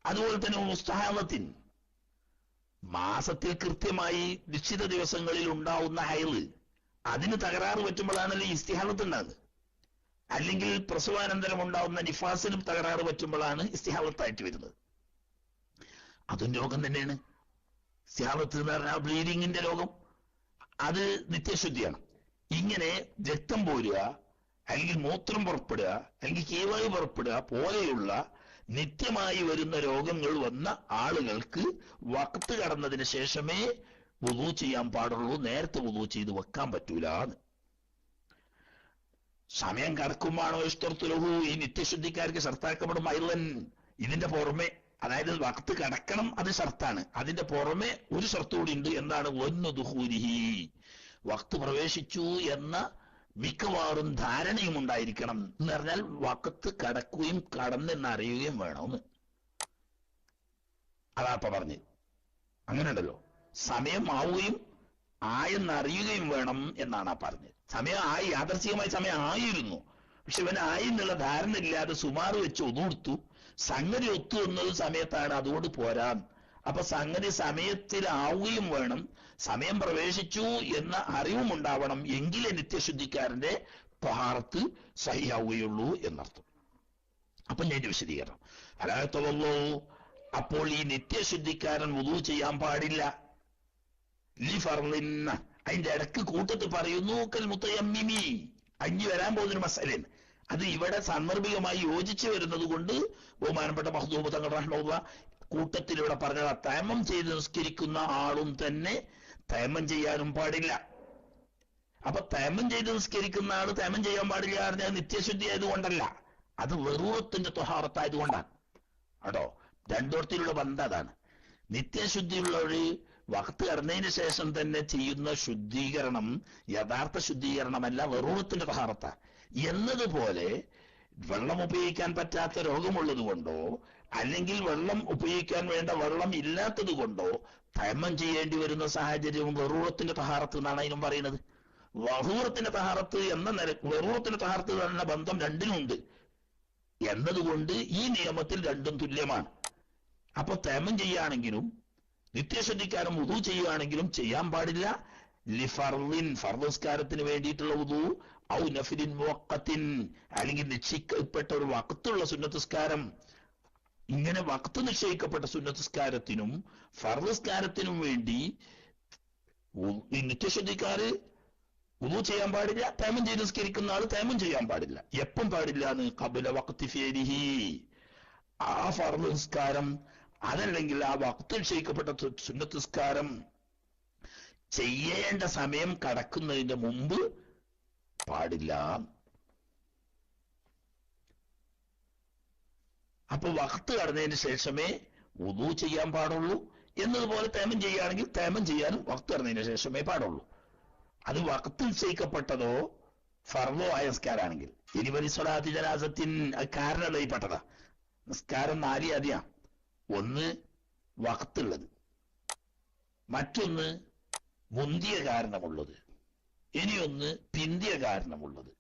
അതുപോലെ തന്നെ മുസ്തഹാദത്തിൻ, മാസത്തിൽ കൃത്യമായി നിശ്ചിത ദിവസങ്ങളിൽ ഉണ്ടാവുന്ന ഹൈള്, അതിന് തകരാറ് പറ്റുമ്പോഴാണല്ലോ ഇസ്തിഹാദത്ത് ഉണ്ടാകുന്നത്. അല്ലെങ്കിൽ പ്രസവാനന്തരം ഉണ്ടാവുന്ന നിഫാസിനും തകരാറ് പറ്റുമ്പോഴാണ് ഇസ്തിഹാദത്തായിട്ട് വരുന്നത്. അതും രോഗം തന്നെയാണ്. ഇസ്തിഹാദത്ത് എന്ന് പറഞ്ഞാൽ ബ്ലീഡിങ്ങിന്റെ രോഗം, അത് നിത്യശുദ്ധിയാണ്. ഇങ്ങനെ രക്തം പോരുക, അല്ലെങ്കിൽ മൂത്രം പുറപ്പെടുക, അല്ലെങ്കിൽ കീവായു പുറപ്പെടുക പോലെയുള്ള നിത്യമായി വരുന്ന രോഗങ്ങൾ വന്ന ആളുകൾക്ക് വഖ്ത് കടന്നതിന് ശേഷമേ വുളൂ ചെയ്യാൻ പാടുള്ളൂ. നേരത്തെ വുളൂ ചെയ്ത് വെക്കാൻ പറ്റൂല. സമയം കടക്കുമ്പോഴാണോ ഇഷ്ടർത്തുലഹു, ഈ നിത്യശുദ്ധിക്കാർക്ക് ഷർത്താക്കപ്പെടും ഐലൻ. ഇതിന്റെ പുറമെ, അതായത് വഖ്ത് കടക്കണം, അത് ഷർത്താണ്. അതിന്റെ പുറമെ ഒരു ഷർത്ത് കൂടി ഉണ്ട്. എന്താണ്? വന്നു ദുഹൂരിഹി, വഖ്ത് പ്രവേശിച്ചു എന്ന മിക്കവാറും ധാരണയും ഉണ്ടായിരിക്കണം. എന്ന് പറഞ്ഞാൽ വഖ്ത് കടക്കുകയും കടന്നെന്ന് അറിയുകയും വേണമെന്ന്. അതാപ്പ പറഞ്ഞ് അങ്ങനെ ഉണ്ടല്ലോ, സമയം ആവുകയും ആയെന്നറിയുകയും വേണം എന്നാണ് ആ പറഞ്ഞത്. സമയം ആയി, യാദർശികമായി സമയം ആയിരുന്നു, പക്ഷെ ഇവൻ ആയി എന്നുള്ള ധാരണ ഇല്ലാതെ സുമാറ് വെച്ച് ഒന്നുകൊടുത്തു. സംഗതി ഒത്തു എന്നത് സമയത്താണ്, അതുകൊണ്ട് പോരാ. അപ്പൊ സംഗതി സമയത്തിലാവുകയും വേണം, സമയം പ്രവേശിച്ചു എന്ന അറിവും ഉണ്ടാവണം. എങ്കിലേ നിത്യശുദ്ധിക്കാരന്റെ ത്വഹാറത്ത് സഹിയാവുകയുള്ളൂ എന്നർത്ഥം. അപ്പൊ ഞാൻ വിശദീകരണം ഹലാത്തുള്ളൂ. അപ്പോൾ ഈ നിത്യശുദ്ധിക്കാരൻ വുളൂ ചെയ്യാൻ പാടില്ല. ലിഫർളിന്ന, അതിന്റെ ഇടക്ക് കൂട്ടത്തിൽ പറയുന്നു കൽ മുത്തയമ്മിമി, അഞ്ഞു വരാൻ പോകുന്നൊരു മസലൻ. അത് ഇവിടെ സാന്ദർഭികമായി യോജിച്ചു വരുന്നത് കൊണ്ട് ബഹുമാനപ്പെട്ട മഖ്ദൂം തങ്ങൾ റഹ്മത്തുള്ളാഹി കൂട്ടത്തിൽ ഇവിടെ പറഞ്ഞത്, തയമ്മം ചെയ്ത് നിസ്കരിക്കുന്ന ആളും തന്നെ തയമ്മം ചെയ്യാനും പാടില്ല. അപ്പൊ തയമ്മം ചെയ്ത് നിസ്കരിക്കുന്ന ആള് തയമ്മം ചെയ്യാൻ പാടില്ല പറഞ്ഞാൽ നിത്യശുദ്ധി ആയതുകൊണ്ടല്ല, അത് വെറൂറത്തിന്റെ ത്വഹാറത്തായതുകൊണ്ടാണ് കേട്ടോ. രണ്ടോടത്തിലുള്ള ബന്ധം അതാണ്. നിത്യശുദ്ധിയുള്ളവര് വഖ്ത് കടന്നതിന് ശേഷം തന്നെ ചെയ്യുന്ന ശുദ്ധീകരണം യഥാർത്ഥ ശുദ്ധീകരണമല്ല, വെറൂറത്തിന്റെ ത്വഹാറത്ത. എന്നതുപോലെ വെള്ളം ഉപയോഗിക്കാൻ പറ്റാത്ത രോഗമുള്ളത് കൊണ്ടോ അല്ലെങ്കിൽ വെള്ളം ഉപയോഗിക്കാൻ വേണ്ട വെള്ളം ഇല്ലാത്തത് കൊണ്ടോ തയമ്മം ചെയ്യേണ്ടി വരുന്ന സാഹചര്യവും വെറൂറത്തിന്റെ തഹാറത്ത് എന്നാണ് അതിനും പറയുന്നത്. വഹൂറത്തിന്റെ തഹാറത്ത് എന്ന വെറൂറത്തിന്റെ തഹാറത്ത് എന്ന ബന്ധം രണ്ടിനുണ്ട് എന്നതുകൊണ്ട് ഈ നിയമത്തിൽ രണ്ടും തുല്യമാണ്. അപ്പൊ തയമ്മം ചെയ്യുകയാണെങ്കിലും നിത്യശുദ്ധിക്കാരൻ വുദൂ ചെയ്യുകയാണെങ്കിലും ചെയ്യാൻ പാടില്ല. ലിഫർളിൻ, ഫർദസ്കാരത്തിന് വേണ്ടിയിട്ടുള്ള വുദൂ, ഔ നഫിലിൻ മുവഖത്തിൻ, അല്ലെങ്കിൽ നിശ്ചയിക്കപ്പെട്ട ഒരു വഖ്തുള്ള സുന്നത്തസ്കാരം. ഇങ്ങനെ വഖ്ത് നിശ്ചയിക്കപ്പെട്ട സുന്നത്തസ്കാരത്തിനും ഫർദസ്കാരത്തിനും വേണ്ടി നിത്യശുദ്ധിക്കാര് വുദൂ ചെയ്യാൻ പാടില്ല. തയമ്മം ചെയ്ത് നിസ്കരിക്കുന്ന ആള് തയമ്മം ചെയ്യാൻ പാടില്ല. എപ്പം പാടില്ല എന്ന് ഖബ്ല വഖ്തി ഫിഅലിഹി, ആ ഫർദ് നിസ്കാരം അതല്ലെങ്കിൽ ആ വഖ്ത് നിശ്ചയിക്കപ്പെട്ട സുന്നത്തസ്കാരം ചെയ്യേണ്ട സമയം കടക്കുന്നതിന്റെ മുമ്പ് പാടില്ല. അപ്പൊ വഖത്ത് കടന്നതിന് ശേഷമേ വുദു ചെയ്യാൻ പാടുള്ളൂ. എന്നതുപോലെ തേമം ചെയ്യുകയാണെങ്കിൽ തേമം ചെയ്യാനും വഖത്ത് കടന്നതിന് ശേഷമേ പാടുള്ളൂ. അത് വഖത്ത് നിശ്ചയിക്കപ്പെട്ടതോ ഫർളോ ആയ നിസ്കാരാണെങ്കിൽ. ഇനി വരി സ്വലാത്തി ജനാസത്തിൻ കാരണപ്പെട്ടതാ. നിസ്കാരം 4 അധികം. ഒന്ന് വഖത്തുള്ളത്, മറ്റൊന്ന് മുന്തിയ കാരണമുള്ളത്, ഇനിയൊന്ന് പിന്തിയ കാരണമുള്ളത്,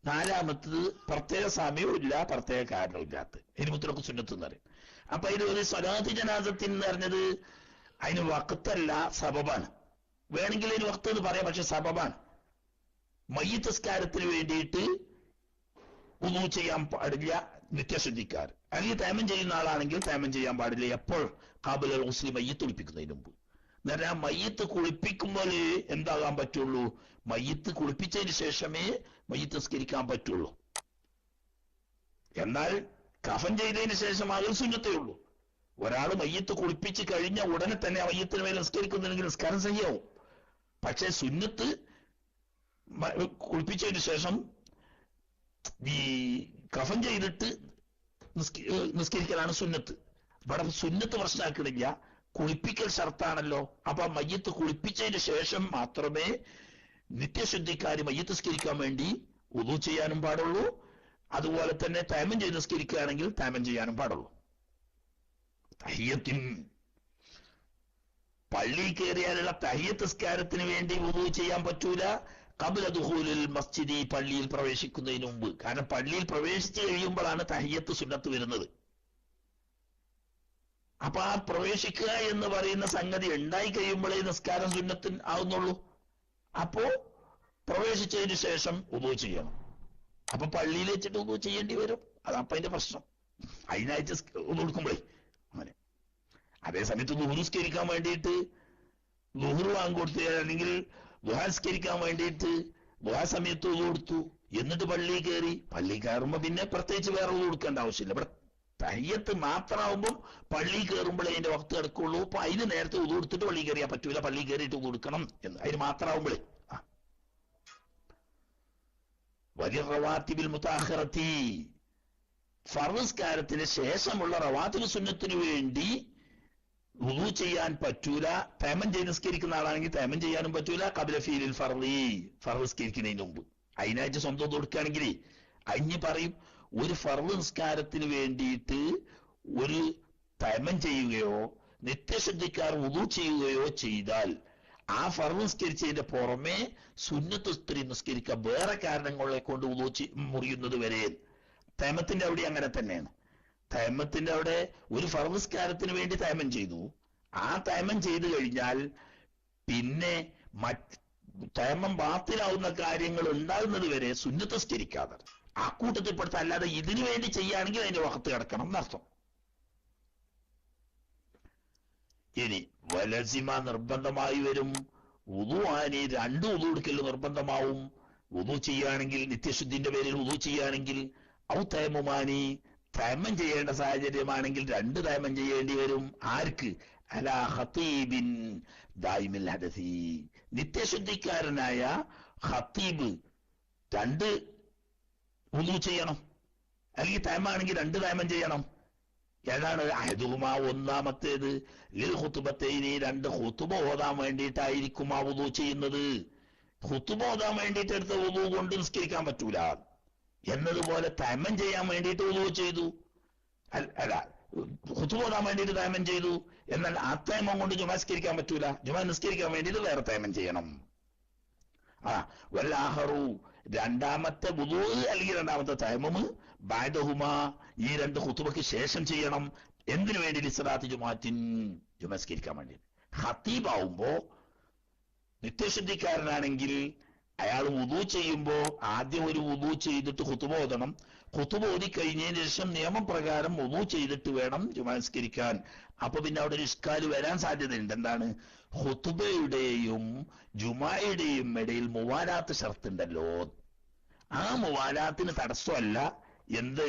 നാലാമത്തത് പ്രത്യേക സമയവും ഇല്ല പ്രത്യേക കാരണവും ഇല്ലാത്ത. ഇനി മുത്തലൊക്കെ സുന്നത്ത് എന്ന് പറയും. അപ്പൊ അതിന് ഒരു സ്വലാത്തി ജനാസത്തിൻ എന്ന് പറഞ്ഞത് അതിന് വഖത്തല്ല, സബബാണ്. വേണമെങ്കിൽ അതിന് വഖത്ത് എന്ന് പറയാം, പക്ഷെ സബബാണ്. മയ്യിത്ത് നിസ്കാരത്തിന് വേണ്ടിയിട്ട് വുദു ചെയ്യാൻ പാടില്ല നിത്യശുദ്ധിക്കാർ. അല്ലെങ്കിൽ തേമം ചെയ്യുന്ന ആളാണെങ്കിൽ തേമം ചെയ്യാൻ പാടില്ല. എപ്പോൾ? ഖബലൽ ഗുസ്ലി, മയ്യിത്ത് കുളിപ്പിക്കുന്നതിന് മുമ്പ്. എന്നാൽ ആ മയ്യിത്ത് കുളിപ്പിക്കുമ്പോൾ എന്താകാൻ പറ്റുള്ളൂ? മയ്യിത്ത് കുളിപ്പിച്ചതിന് ശേഷമേ മയ്യിത്ത് നിസ്കരിക്കാൻ പറ്റുള്ളൂ. എന്നാൽ കഫൻ ചെയ്തതിന് ശേഷം അതിൽ സുന്നത്തേ ഉള്ളൂ. ഒരാൾ മയ്യിത്ത് കുളിപ്പിച്ച് കഴിഞ്ഞ ഉടനെ തന്നെ ആ മയ്യിത്തിന് മേൽ നിസ്കരിക്കുന്നുണ്ടെങ്കിൽ നിസ്കാരം സഹിയാവും. പക്ഷെ സുന്നത്ത് കുളിപ്പിച്ചതിന് ശേഷം ഈ കഫൻ ചെയ്തിട്ട് നിസ്കരിക്കലാണ് സുന്നത്ത്. ഇവിടെ സുന്നത്ത് പ്രശ്നമാക്കണില്ല, കുളിപ്പിക്കൽ ഷർത്താണല്ലോ. അപ്പൊ മയ്യത്ത് കുളിപ്പിച്ചതിന് ശേഷം മാത്രമേ നിത്യശുദ്ധിക്കാര് മയ്യത്ത് നിസ്കരിക്കാൻ വേണ്ടി വുദു ചെയ്യാനും പാടുള്ളൂ. അതുപോലെ തന്നെ തൈമം ചെയ്ത് നിസ്കരിക്കുകയാണെങ്കിൽ തൈമം ചെയ്യാനും പാടുള്ളൂ. തഹിയ്യത്തിൻ, പള്ളി കയറിയാലുള്ള തഹിയ്യത്ത് നിസ്കാരത്തിന് വേണ്ടി വുദു ചെയ്യാൻ പറ്റൂല. ഖബ്ല ദുഖൂലിൽ മസ്ജിദി, പള്ളിയിൽ പ്രവേശിക്കുന്നതിന് മുമ്പ്. കാരണം പള്ളിയിൽ പ്രവേശിച്ചു കഴിയുമ്പോഴാണ് തഹിയ്യത്ത് സുന്നത്ത് വരുന്നത്. അപ്പൊ ആ പ്രവേശിക്കുക എന്ന് പറയുന്ന സംഗതി ഉണ്ടായി കഴിയുമ്പോഴേ നിസ്കാരം സുന്നത്തിന് ആവുന്നുള്ളൂ. അപ്പോ പ്രവേശിച്ചതിന് ശേഷം വുദു ചെയ്യണം. അപ്പൊ പള്ളിയിൽ വെച്ചിട്ട് വുദു ചെയ്യേണ്ടി വരും. അതപ്പൊ അതിന്റെ പ്രശ്നം. അതിനായിട്ട് വുദു എടുക്കുമ്പോഴേ അങ്ങനെ. അതേസമയത്ത് ളുഹ്ർ നിസ്കരിക്കാൻ വേണ്ടിയിട്ട് ളുഹ്ർ വാങ്ങി കൊടുത്ത്, അല്ലെങ്കിൽ ദുഹാ നിസ്കരിക്കാൻ വേണ്ടിയിട്ട് ദുഹാ സമയത്ത് വുദു കൊടുത്തു, എന്നിട്ട് പള്ളി കയറി. പള്ളി കയറുമ്പോ പിന്നെ പ്രത്യേകിച്ച് വേറെ വുദു കൊടുക്കേണ്ട ആവശ്യമില്ല. ഇവിടെ തഹിയ്യത്ത് മാത്രമാവുമ്പം പള്ളി കയറുമ്പോഴേ അതിന്റെ വഖത്ത് കിടക്കുള്ളൂ. അപ്പൊ അതിന് നേരത്തെ വുദു കൊടുത്തിട്ട് പള്ളി കയറിയാൽ പറ്റൂല, പള്ളി കയറിയിട്ട് വുദു കൊടുക്കണം എന്ന്. അതിന് മാത്രമാവുമ്പോഴേ വലിയ റവാത്തിബിൽ മുതാഖിറത്തി, ഫർദ് നിസ്കാരത്തിന് ശേഷമുള്ള റവാത്തിബ് സുന്നത്തിന് വേണ്ടി വുദു ചെയ്യാൻ പറ്റൂല. തൈമം ചെയ്ത് നിസ്കരിക്കുന്ന ആളാണെങ്കിൽ തൈമം ചെയ്യാനും പറ്റൂല. ഖബ്ല ഫീലിൽ ഫർദി, ഫർദ് നിസ്കരിക്കുന്നതിന് മുമ്പ്. അതിനായിട്ട് സ്വന്തം കൊടുക്കുകയാണെങ്കിൽ അഞ്ഞ് പറയും, ഒരു ഫർദ് നിസ്കാരത്തിന് വേണ്ടിയിട്ട് ഒരു തൈമം ചെയ്യുകയോ നിത്യശുദ്ധിക്കാർ വുദു ചെയ്യുകയോ ചെയ്താൽ ആ ഫർദ് നിസ്കരിച്ചതിന്റെ പുറമെ സുന്നത്ത് സ്ത്രീ നിസ്കരിക്കുക വേറെ കാരണങ്ങളെ കൊണ്ട് വുദു മുറിയുന്നത് വരെ. തൈമത്തിന്റെ അവിടെ അങ്ങനെ തന്നെയാണ്. തൈമത്തിന്റെ അവിടെ ഒരു ഫർദ് നിസ്കാരത്തിന് വേണ്ടി തൈമം ചെയ്തു. ആ തൈമം ചെയ്തു കഴിഞ്ഞാൽ പിന്നെ തൈമം ബാത്തിലാവുന്ന കാര്യങ്ങൾ ഉണ്ടാകുന്നത് വരെ സുന്നത്ത് നിസ്കരിക്കാതെ ആ കൂട്ടത്തിൽപ്പെടുത്ത. അല്ലാതെ ഇതിനു വേണ്ടി ചെയ്യുകയാണെങ്കിൽ അതിന്റെ വഖത്ത് കിടക്കണം എന്നർത്ഥം. ഇനി വലസിമ നിർബന്ധമായി വരും. വുദു ആനി 2 വുദു എടുക്കൽ നിർബന്ധമാവും. വുദു ചെയ്യുകയാണെങ്കിൽ നിത്യശുദ്ധിന്റെ പേരിൽ വുദു ചെയ്യുകയാണെങ്കിൽ, ഔ തൈമുമാനി, തൈമം ചെയ്യേണ്ട സാഹചര്യമാണെങ്കിൽ 2 തൈമം ചെയ്യേണ്ടി വരും. ആർക്ക്? അലാ ഖതീബിൻ ദായിമിൽ ഹദസി, നിത്യശുദ്ധിക്കാരനായ ഖതീബ് 2 വുദു ചെയ്യണം. അല്ലെങ്കിൽ തൈമാണെങ്കിൽ 2 തൈമം ചെയ്യണം. ഏതാണ്? അഹദുഹുമാ, ഒന്നാമത്തേത് ലിൽ ഖുതുബത്തൈനി, 2 ഖുതുബ ഓതാൻ വേണ്ടിയിട്ടായിരിക്കും ആ വുദു ചെയ്യുന്നത്. ഖുതുബ ഓതാൻ വേണ്ടിയിട്ട് എടുത്ത വുദു കൊണ്ട് നിസ്കരിക്കാൻ പറ്റൂല. എന്നതുപോലെ തൈമം ചെയ്യാൻ വേണ്ടിയിട്ട് വുദു ചെയ്തു, അല്ല ഖുതുബ ഓതാൻ വേണ്ടിയിട്ട് തൈമം ചെയ്തു, എന്നാൽ ആ തൈമം കൊണ്ട് ജുമാ നിസ്കരിക്കാൻ പറ്റൂല. ജുമാ നിസ്കരിക്കാൻ വേണ്ടിയിട്ട് വേറെ തൈമം ചെയ്യണം. വല്ലാഹറു, രണ്ടാമത്തെ വുദു അല്ലെങ്കിൽ രണ്ടാമത്തെ തൈമം ബഅദഹുമാ, ഈ 2 ഖുതുബക്ക് ശേഷം ചെയ്യണം. എന്തിനു വേണ്ടി? ലിസ്സലാത്തി ജുമാഅത്തിൻ, ജുമാ നിസ്കരിക്കാൻ വേണ്ടി. ഖതീബാവുമ്പോ നിത്യശുദ്ധിക്കാരനാണെങ്കിൽ അയാൾ വുദു ചെയ്യുമ്പോ ആദ്യം ഒരു വുദു ചെയ്തിട്ട് ഖുതുബ ഓതണം. ഖുതുബ ഓതി കഴിഞ്ഞതിന് ശേഷം നിയമപ്രകാരം വുദു ചെയ്തിട്ട് വേണം ജുമാ നിസ്കരിക്കാൻ. അപ്പൊ പിന്നെ അവിടെ ഒരു ഇഷ്കാല് വരാൻ സാധ്യതയുണ്ട്. എന്താണ്? ഖുതുബയുടെയും ജുമായുടെയും ഇടയിൽ മുവാലാത്ത് ഷർത്തുണ്ടല്ലോ. ആ മുവാലാത്തിന് തടസ്സമല്ല എന്ത്?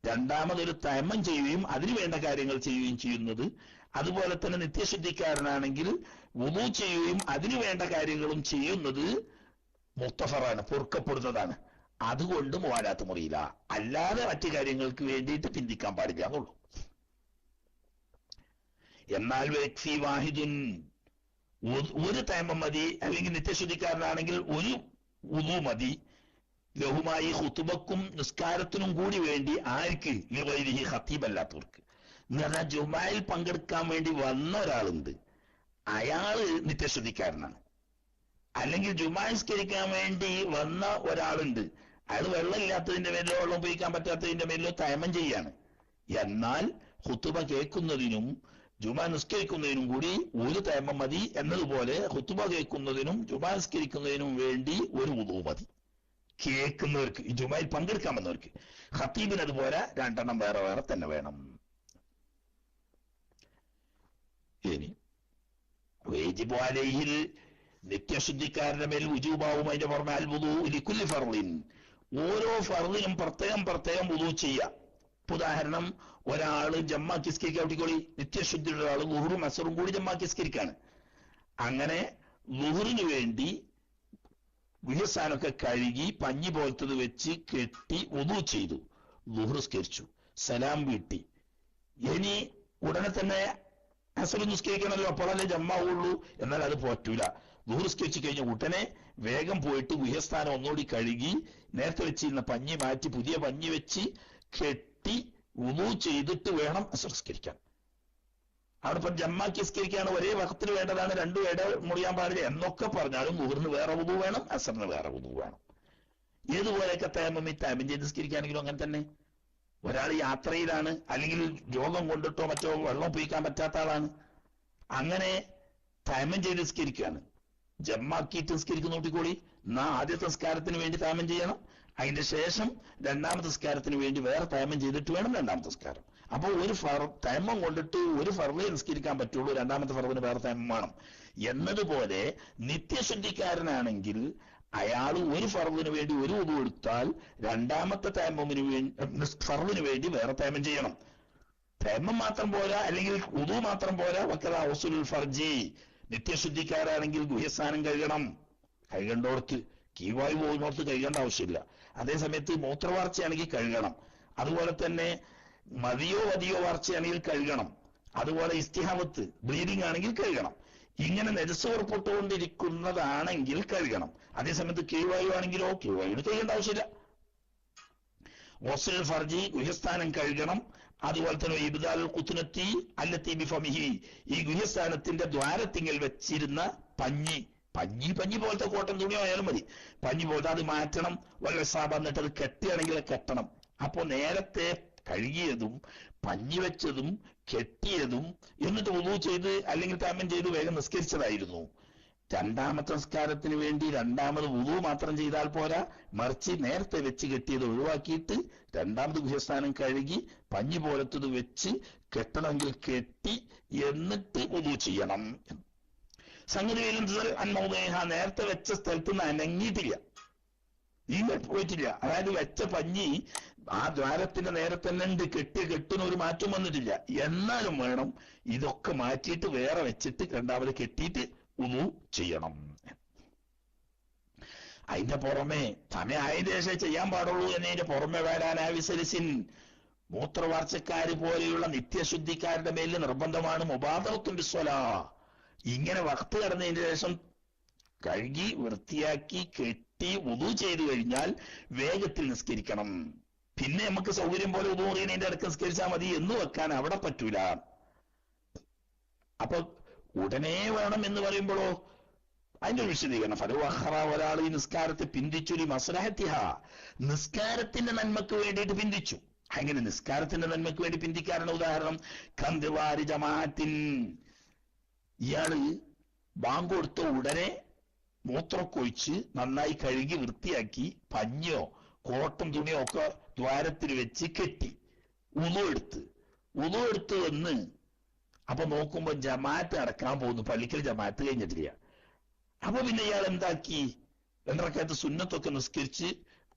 രണ്ടാമതൊരു തൈമം ചെയ്യുകയും അതിനു വേണ്ട കാര്യങ്ങൾ ചെയ്യുകയും ചെയ്യുന്നത്. അതുപോലെ തന്നെ നിത്യശുദ്ധിക്കാരനാണെങ്കിൽ വുദു ചെയ്യുകയും അതിനു വേണ്ട കാര്യങ്ങളും ചെയ്യുന്നത് മുത്തഫറാണ്, പൊറുക്കപ്പെടുന്നതാണ്. അതുകൊണ്ട് മുവാലാത്ത് മുറിയില്ല. അല്ലാതെ മറ്റു കാര്യങ്ങൾക്ക് വേണ്ടിയിട്ട് പിന്തിക്കാൻ പാടില്ല എന്നുള്ളൂ. എന്നാൽ വ്യക്തി വാഹിദുൻ, ഒരു തൈമം മതി, അല്ലെങ്കിൽ നിത്യശുദ്ധിക്കാരനാണെങ്കിൽ ഒരു ഉളു മതി, ലഹുമായി ഖുതുബക്കും നിസ്കാരത്തിനും കൂടി വേണ്ടി. ആർക്ക്? ലിഗൈരിഹി, ഖത്തീബല്ലാത്തവർക്ക്. എന്ന് പറഞ്ഞാൽ ജുമായിൽ പങ്കെടുക്കാൻ വേണ്ടി വന്ന ഒരാളുണ്ട്, അയാള് നിത്യശുദ്ധിക്കാരനാണ്. അല്ലെങ്കിൽ ജുമാസ്കരിക്കാൻ വേണ്ടി വന്ന ഒരാളുണ്ട്, അയാൾ വെള്ളമില്ലാത്തതിന്റെ മേലോ വെള്ളം ഉപയോഗിക്കാൻ പറ്റാത്തതിന്റെ മേലോ തൈമം ചെയ്യാണ്. എന്നാൽ ഖുതുബ കേൾക്കുന്നതിനും ജുമാ നിസ്കരിക്കുന്നതിനും കൂടി ഒരു തൈമം മതി എന്നതുപോലെ ഖുതുബ കേൾക്കുന്നതിനും ജുമാ നിസ്കരിക്കുന്നതിനും വേണ്ടി ഒരു വുളു മതി കേൾക്കുന്നവർക്ക്, ഈ ജുമായിൽ പങ്കെടുക്കാൻ വന്നവർക്ക്. ഖത്തീബിന് അതുപോലെ 2 എണ്ണം വേറെ വേറെ തന്നെ വേണം. ഇനി വയജിബു അലൈഹിൽ, നിത്യശുദ്ധിക്കാരന്റെ മേൽ വുജൂബാവും അതിന്റെ പുറമെ അൽ വുളൂ ലികുല്ലി ഫർളിൻ, ഓരോ ഫർളിനും പ്രത്യേകം പ്രത്യേകം വുളൂ ചെയ്യുക. ഉദാഹരണം, ഒരാള് ജമ്മാക്കി സ്കരിക്കാൻ വിട്ടിക്കോളി, നിത്യശുദ്ധിയുള്ള ഒരാൾ ളുഹറും അസറും കൂടി ജമ്മാക്കി സ്കരിക്കാണ്. അങ്ങനെ ളുഹറിന് വേണ്ടി ഗുഹ്യസ്ഥാനമൊക്കെ കഴുകി പഞ്ഞി പോലത്തത് വെച്ച് കെട്ടി വുളൂ ചെയ്തു, ളുഹർ സ്കരിച്ചു, സലാം വീട്ടി. ഇനി ഉടനെ തന്നെ അസർ നിസ്കരിക്കണമല്ലോ, അപ്പോഴല്ലേ ജമ്മാവുള്ളൂ. എന്നാൽ അത് പറ്റൂല. ളുഹർ സ്കരിച്ചു കഴിഞ്ഞ ഉടനെ വേഗം പോയിട്ട് ഗുഹ്യസ്ഥാനം ഒന്നുകൂടി കഴുകി നേരത്തെ വെച്ചിരുന്ന പഞ്ഞി മാറ്റി പുതിയ പഞ്ഞി വെച്ച് കെട്ടി വുളൂ ചെയ്തിട്ട് വേണം അസർ സ്കരിക്കാൻ. അവിടെ ഇപ്പം ജമ്മാക്കി സ്കരിക്കാണ്, ഒരേ വഖത്തിന് വേണ്ടതാണ്, 2 ഇട മുറിയാൻ പാടില്ല എന്നൊക്കെ പറഞ്ഞാലും ളുഹറിന് വേറെ വുളൂ വേണം, അസറിന് വേറെ വുളൂ വേണം. ഏതുപോലെയൊക്കെ തയമ്മം ചെയ്ത് സ്കരിക്കുകയാണെങ്കിലും അങ്ങനെ തന്നെ. ഒരാൾ യാത്രയിലാണ്, അല്ലെങ്കിൽ രോഗം കൊണ്ടിട്ടോ മറ്റോ വെള്ളം ഉപയോഗിക്കാൻ പറ്റാത്ത ആളാണ്, അങ്ങനെ തയമ്മം ചെയ്ത് സ്കരിക്കുകയാണ്. ജമ്മാക്കിയിട്ട് സ്കരിക്കുന്ന നോട്ടിക്കോളി, ആദ്യത്തെ സംസ്കാരത്തിന് വേണ്ടി തയമ്മം ചെയ്യണം, അതിന്റെ ശേഷം 2ാമത്തെ സംസ്കാരത്തിന് വേണ്ടി വേറെ തയമ്മം ചെയ്തിട്ട് വേണം 2ാമത്തെ സംസ്കാരം. അപ്പോൾ ഒരു തയമ്മം കൊണ്ടിട്ട് ഒരു ഫർളേ നിസ്കരിക്കാൻ പറ്റുള്ളൂ, 2ാമത്തെ ഫർളിന് വേറെ തയമ്മം വേണം. എന്നതുപോലെ നിത്യശുദ്ധിക്കാരനാണെങ്കിൽ അയാൾ ഒരു ഫർളിന് വേണ്ടി ഒരു വുളു എടുത്താൽ 2ാമത്തെ തയമ്മമിന് വേണ്ടി ഫർളിന് വേണ്ടി വേറെ തയമ്മം ചെയ്യണം. തയമ്മം മാത്രം പോരാ, അല്ലെങ്കിൽ വുളു മാത്രം പോരാ. വക്കദാ ഉസുൽ ഫർജി, നിത്യശുദ്ധിക്കാരാണെങ്കിൽ ഗുഹ്യസ്ഥാനം കഴുകേണ്ടോടത്ത്, കീവായു പോകുന്നോടത്ത് കഴുകേണ്ട ആവശ്യമില്ല. അതേസമയത്ത് മൂത്രവാർച്ചയാണെങ്കിൽ കഴുകണം. അതുപോലെ തന്നെ മതിയോ വാർച്ചയാണെങ്കിൽ കഴുകണം. അതുപോലെ ഇസ്തിഹാമത്ത്, ബ്ലീഡിംഗ് ആണെങ്കിൽ കഴുകണം. ഇങ്ങനെ നെജസ് പുറപ്പെട്ടുകൊണ്ടിരിക്കുന്നതാണെങ്കിൽ കഴുകണം. അതേസമയത്ത് കീഴ്വായു ആണെങ്കിലോ കീഴ്വായുവിന് കഴുകേണ്ട ആവശ്യമില്ല. വസ്ൽ ഫർജി, ഗുഹ്യസ്ഥാനം കഴുകണം. അതുപോലെ തന്നെ ഇബ്ദാൽ ഖുത്നത്തി അല്ലത്തി ബിഫമിഹി, ഈ ഗുഹ്യസ്ഥാനത്തിന്റെ ദ്വാരത്തിങ്കൽ വെച്ചിരുന്ന പഞ്ഞി പോലത്തെ കോട്ടൻ തുണിയോ ആയാലും മതി, പഞ്ഞി പോലത്തെ അത് മാറ്റണം. വളരെ സാബ്, എന്നിട്ട് അത് കെട്ടിയാണെങ്കിൽ കെട്ടണം. അപ്പോ നേരത്തെ കഴുകിയതും പഞ്ഞി വെച്ചതും കെട്ടിയതും എന്നിട്ട് വുളൂ ചെയ്ത് അല്ലെങ്കിൽ തയമ്മം ചെയ്ത് വേഗം നിസ്കരിച്ചതായിരുന്നു. 2ാമത്തെ സംസ്കാരത്തിന് വേണ്ടി 2ാമത് വുളൂ മാത്രം ചെയ്താൽ പോരാ, മറിച്ച് നേരത്തെ വെച്ച് കെട്ടിയത് ഒഴിവാക്കിയിട്ട് 2ാമത് ഗുഹ്യസ്ഥാനം കഴുകി പഞ്ഞി പോലത്തത് വെച്ച് കെട്ടണമെങ്കിൽ കെട്ടി എന്നിട്ട് വുളൂ ചെയ്യണം. സംഗതിയിലും അന്മൗദേഹ, നേരത്തെ വെച്ച സ്ഥലത്ത് നിന്ന് അനങ്ങിയിട്ടില്ല, പോയിട്ടില്ല. അതായത് വെച്ച പഞ്ഞി ആ ദ്വാരത്തിന്റെ നേരെ തന്നെ ഉണ്ട്, കെട്ടിന് ഒരു മാറ്റം വന്നിട്ടില്ല. എന്നാലും വേണം ഇതൊക്കെ മാറ്റിയിട്ട് വേറെ വെച്ചിട്ട് 2ാമത് കെട്ടിയിട്ട് വുളൂ ചെയ്യണം. അതിന്റെ പുറമെ സമയായ ശേഷം ചെയ്യാൻ പാടുള്ളൂ എന്നതിന്റെ പുറമെ വരാനാവിസരിസിൻ, മൂത്രവാർച്ചക്കാര് പോലെയുള്ള നിത്യശുദ്ധിക്കാരുടെ മേലിൽ നിർബന്ധമാണ് മുബാദറത്തുൻ ബിസ്വലാ, ഇങ്ങനെ വഖ്ത് കടന്നതിന് ശേഷം കഴുകി വൃത്തിയാക്കി കെട്ടി വുളൂ ചെയ്തു കഴിഞ്ഞാൽ വേഗത്തിൽ നിസ്കരിക്കണം. പിന്നെ നമുക്ക് സൗകര്യം പോലെ വുളൂ ചെയ്യുന്നതിന്റെ ഇടയ്ക്ക് നിസ്കരിച്ചാൽ മതി എന്ന് വെക്കാൻ അവിടെ പറ്റൂല. അപ്പൊ ഉടനെ വേണം എന്ന് പറയുമ്പോഴോ അതിന്റെ ഒരു വിശദീകരണം, ഫലവഹറ, ഒരാൾ ഈ നിസ്കാരത്തെ പിന്തിച്ചു മസ്ലഹത്തിഹ, നിസ്കാരത്തിന്റെ നന്മക്ക് വേണ്ടിയിട്ട് പിന്തിച്ചു. അങ്ങനെ നിസ്കാരത്തിന്റെ നന്മക്ക് വേണ്ടി പിന്തിക്കാറുള്ള ഉദാഹരണം കന്ദിവാരി ജമാഅത്തിൻ, ഇയാള് ബാങ്ക് കൊടുത്ത ഉടനെ മൂത്രക്കൊഴിച്ച് നന്നായി കഴുകി വൃത്തിയാക്കി പഞ്ഞോ കോട്ടൺ തുണിയോ ഒക്കെ ദ്വാരത്തിൽ വെച്ച് കെട്ടി വുളൂ എടുത്ത് വന്ന് അപ്പൊ നോക്കുമ്പോ ജമാഅത്ത് നടക്കാൻ പോകുന്നു, പള്ളിക്കൽ ജമാഅത്ത് കഴിഞ്ഞിട്ടില്ല. അപ്പൊ പിന്നെ ഇയാൾ എന്താക്കി, 2 റക്അത്ത് സുന്നത്തൊക്കെ നിസ്കരിച്ച്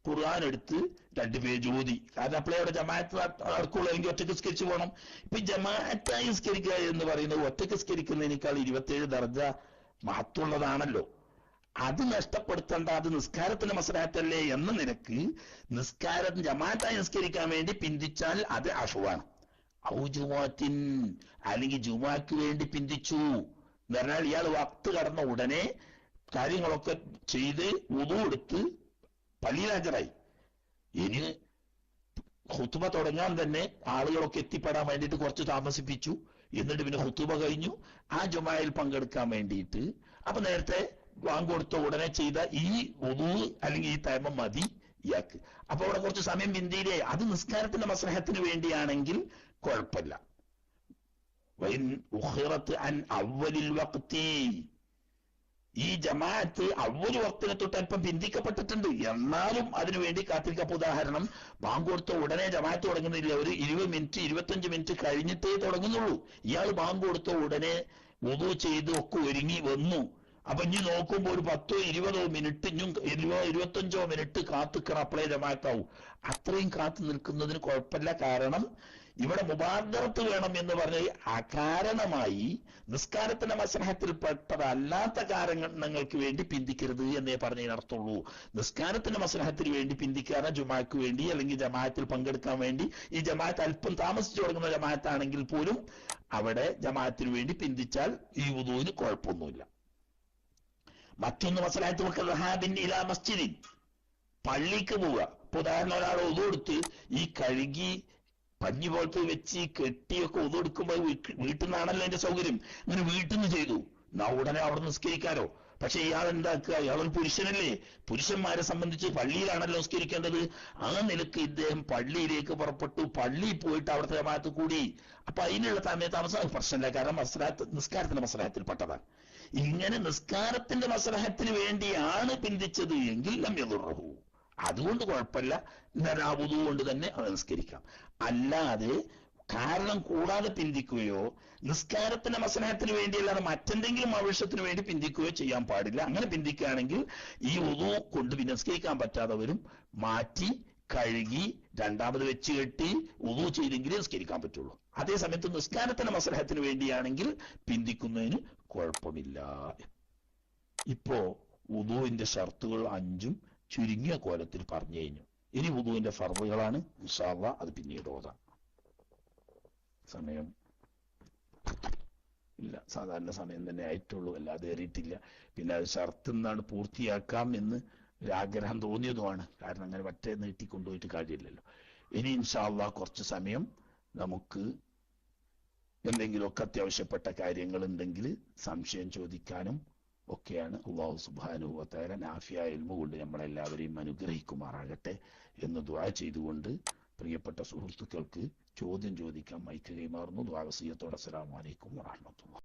ഖുർആൻ എടുത്ത് 2 പേജ് ഓതി. കാരണം അപ്പോഴേ അവിടെ ജമാഅത്ത് നടക്കുള്ളൂ, അല്ലെങ്കിൽ ഒറ്റക്ക് നിസ്കരിച്ച് പോകണം. ഇപ്പൊ ജമാഅത്തായി നിസ്കരിക്കുക എന്ന് പറയുന്നത് ഒറ്റക്ക് നിസ്കരിക്കുന്നതിനേക്കാൾ 27 ദർജ മഹത്വമുള്ളതാണല്ലോ. അത് നഷ്ടപ്പെടുത്തേണ്ട, അത് നിസ്കാരത്തിന്റെ മസ്ലഹത്തല്ലേ എന്ന നിരക്ക് നിസ്കാരം ജമാഅത്തായി നിസ്കരിക്കാൻ വേണ്ടി പിന്തിച്ചാൽ അത് അഫുവാണ്. ഔ ജുമാത്തിൻ, അല്ലെങ്കിൽ ജുമാക്ക് വേണ്ടി പിന്തിച്ചു എന്ന് പറഞ്ഞാൽ ഇയാൾ വക്ത് കടന്ന ഉടനെ കാര്യങ്ങളൊക്കെ ചെയ്ത് വുളു എടുത്ത് പള്ളിയിൽ ഹാജരായി. ഇനി ഖുതുബ തുടങ്ങാൻ തന്നെ ആളുകളൊക്കെ എത്തിപ്പെടാൻ വേണ്ടിയിട്ട് കുറച്ച് താമസിപ്പിച്ചു. എന്നിട്ട് പിന്നെ ഖുതുബ കഴിഞ്ഞു ആ ജുമായിൽ പങ്കെടുക്കാൻ വേണ്ടിയിട്ട്. അപ്പൊ നേരത്തെ ബാങ്ക് കൊടുത്ത ഉടനെ ചെയ്ത ഈ വുളു അല്ലെങ്കിൽ ഈ തൈമം മതി ഇയാൾക്ക്. അപ്പൊ അവിടെ കുറച്ച് സമയം പിന്തിയിലേ. അത് നിസ്കാരത്തിന്റെ മസ്ലഹത്തിന് വേണ്ടിയാണെങ്കിൽ കുഴപ്പമില്ല. വൈൻ ഉഖിറത്ത് അൻ അവ്വലിൽ വഖ്തി, ഈ ജമാഅത്ത് അവ്വല് വക്തിനെ തൊട്ട് അല്പം പിന്തിക്കപ്പെട്ടിട്ടുണ്ട്, എന്നാലും അതിനുവേണ്ടി കാത്തിരിക്കപ്പ്. ഉദാഹരണം, ബാങ്ക് കൊടുത്ത ഉടനെ ജമാഅത്ത് തുടങ്ങുന്നില്ല, ഒരു 20 മിനിറ്റ് 25 മിനിറ്റ് കഴിഞ്ഞിട്ടേ തുടങ്ങുന്നുള്ളൂ. ഇയാൾ ബാങ്ക് കൊടുത്ത ഉടനെ വുളു ചെയ്ത് ഒക്കെ ഒരുങ്ങി വന്നു. അപ്പൊ ഇനി നോക്കുമ്പോ ഒരു 10-20 മിനിറ്റ്, ഇഞ്ഞും 20-25 മിനിറ്റ് കാത്തിക്കണം, അപ്പളേ ജമാഅത്താവും. അത്രയും കാത്തു നിൽക്കുന്നതിന് കുഴപ്പമില്ല. കാരണം ഇവിടെ മുബാദറത്ത് വേണം എന്ന് പറഞ്ഞാൽ അകാരണമായി നിസ്കാരത്തിന്റെ മസ്ലഹത്തിൽപ്പെട്ടതല്ലാത്ത കാരണങ്ങൾക്ക് വേണ്ടി പിന്തിക്കരുത് എന്നേ പറഞ്ഞതിനർത്ഥമുള്ളൂ. നിസ്കാരത്തിന്റെ മസ്ലഹത്തിന് വേണ്ടി പിന്തിക്കാതെ ജുമാക്ക് വേണ്ടി അല്ലെങ്കിൽ ജമാഅത്തിൽ പങ്കെടുക്കാൻ വേണ്ടി, ഈ ജമാഅത്ത് അല്പം താമസിച്ചു തുടങ്ങുന്ന ജമാഅത്താണെങ്കിൽ പോലും അവിടെ ജമാഅത്തിന് വേണ്ടി പിന്തിച്ചാൽ ഈ വുദൂവിന് കുഴപ്പമൊന്നുമില്ല. മറ്റൊന്ന് മസ്ലഹത്ത് വഖദഹാബിൻ ഇലാ മസ്ജിദിൻ, പള്ളിക്ക് പോവുക. ഇപ്പൊ ഉദാഹരണം, ഒരാൾ വുദൂ എടുത്ത് ഈ കഴുകി പഞ്ഞി പോലത്തെ വെച്ച് കെട്ടിയൊക്കെ വുദൂ എടുക്കുമ്പോൾ വീട്ടിൽ നിന്നാണല്ലോ അതിന്റെ സൗകര്യം. അങ്ങനെ വീട്ടിൽ നിന്ന് ചെയ്തു, ഉടനെ അവിടെ നിസ്കരിക്കാരോ. പക്ഷെ ഇയാൾ എന്താക്കുക, ഇയാളൊരു പുരുഷനല്ലേ, പുരുഷന്മാരെ സംബന്ധിച്ച് പള്ളിയിലാണല്ലോ നിസ്കരിക്കേണ്ടത്. ആ നിലക്ക് ഇദ്ദേഹം പള്ളിയിലേക്ക് പുറപ്പെട്ടു, പള്ളിയിൽ പോയിട്ട് അവിടുത്തെ ജമാഅത്ത് കൂടി. അപ്പൊ അതിനുള്ള താമസം പ്രശ്നമില്ല, കാരണം നിസ്കാരത്തിന്റെ മസ്ലഹത്തിൽപ്പെട്ടതാണ്. ഇങ്ങനെ നിസ്കാരത്തിന്റെ മസ്ലഹത്തിന് വേണ്ടിയാണ് പിന്തിച്ചത് എങ്കിൽ ലം യദുറഹു, അതുകൊണ്ട് കുഴപ്പമില്ല, വുദൂ കൊണ്ട് തന്നെ അത് നിസ്കരിക്കാം. അല്ലാതെ കാരണം കൂടാതെ പിന്തിക്കുകയോ നിസ്കാരത്തിന്റെ മസ്ലഹത്തിന് വേണ്ടിയല്ലാതെ മറ്റെന്തെങ്കിലും ആവശ്യത്തിന് വേണ്ടി പിന്തിക്കുകയോ ചെയ്യാൻ പാടില്ല. അങ്ങനെ പിന്തിക്കുകയാണെങ്കിൽ ഈ വുദൂ കൊണ്ട് പിന്നെ നിസ്കരിക്കാൻ പറ്റാതെ വരും. മാറ്റി കഴുകി രണ്ടാമത് വെച്ച് കെട്ടി വുദൂ ചെയ്തെങ്കിലേ നിസ്കരിക്കാൻ പറ്റുള്ളൂ. അതേസമയത്ത് നിസ്കാരത്തിന്റെ മസ്ലഹത്തിന് വേണ്ടിയാണെങ്കിൽ പിന്തിക്കുന്നതിന് കുഴപ്പമില്ല. ഇപ്പോ വുദൂവിന്റെ ഷർത്തുകൾ 5 ചുരുങ്ങിയ കോലത്തിൽ പറഞ്ഞു കഴിഞ്ഞു. ഇനി വുദൂവിന്റെ ഫർളുകളാണ്. ഇൻഷാ അല്ലാഹ് അത് പിന്നീട് ഓതാം. സമയം ഇല്ല, സാധാരണ സമയം തന്നെ ആയിട്ടുള്ളൂ, അല്ലാതെ ഏറിയിട്ടില്ല. പിന്നെ അത് ഷർത്ത് നിന്നാണ് പൂർത്തിയാക്കാം എന്ന് ഒരാഗ്രഹം തോന്നിയതുമാണ്. കാരണം അങ്ങനെ മറ്റേ നീട്ടിക്കൊണ്ടുപോയിട്ട് കാര്യമില്ലല്ലോ. ഇനി ഇൻഷാ അല്ലാഹ് കുറച്ച് സമയം നമുക്ക് എന്തെങ്കിലുമൊക്കെ അത്യാവശ്യപ്പെട്ട കാര്യങ്ങൾ ഉണ്ടെങ്കിൽ സംശയം ചോദിക്കാനും ഒക്കെയാണ്. അല്ലാഹു സുബ്ഹാനഹു വ തആല നാഫിയായ ഇൽമു കൊണ്ട് നമ്മളെല്ലാവരെയും അനുഗ്രഹിക്കുമാറാകട്ടെ എന്ന് ദുആ ചെയ്തുകൊണ്ട് പ്രിയപ്പെട്ട സുഹൃത്തുക്കൾക്ക് ചോദ്യം ചോദിക്കാൻ മൈക്ക് കൈമാറുന്നു. ദുആ വസിയത്തോടെ അസ്സലാമു അലൈക്കും വറഹ്മത്തുള്ളാഹി.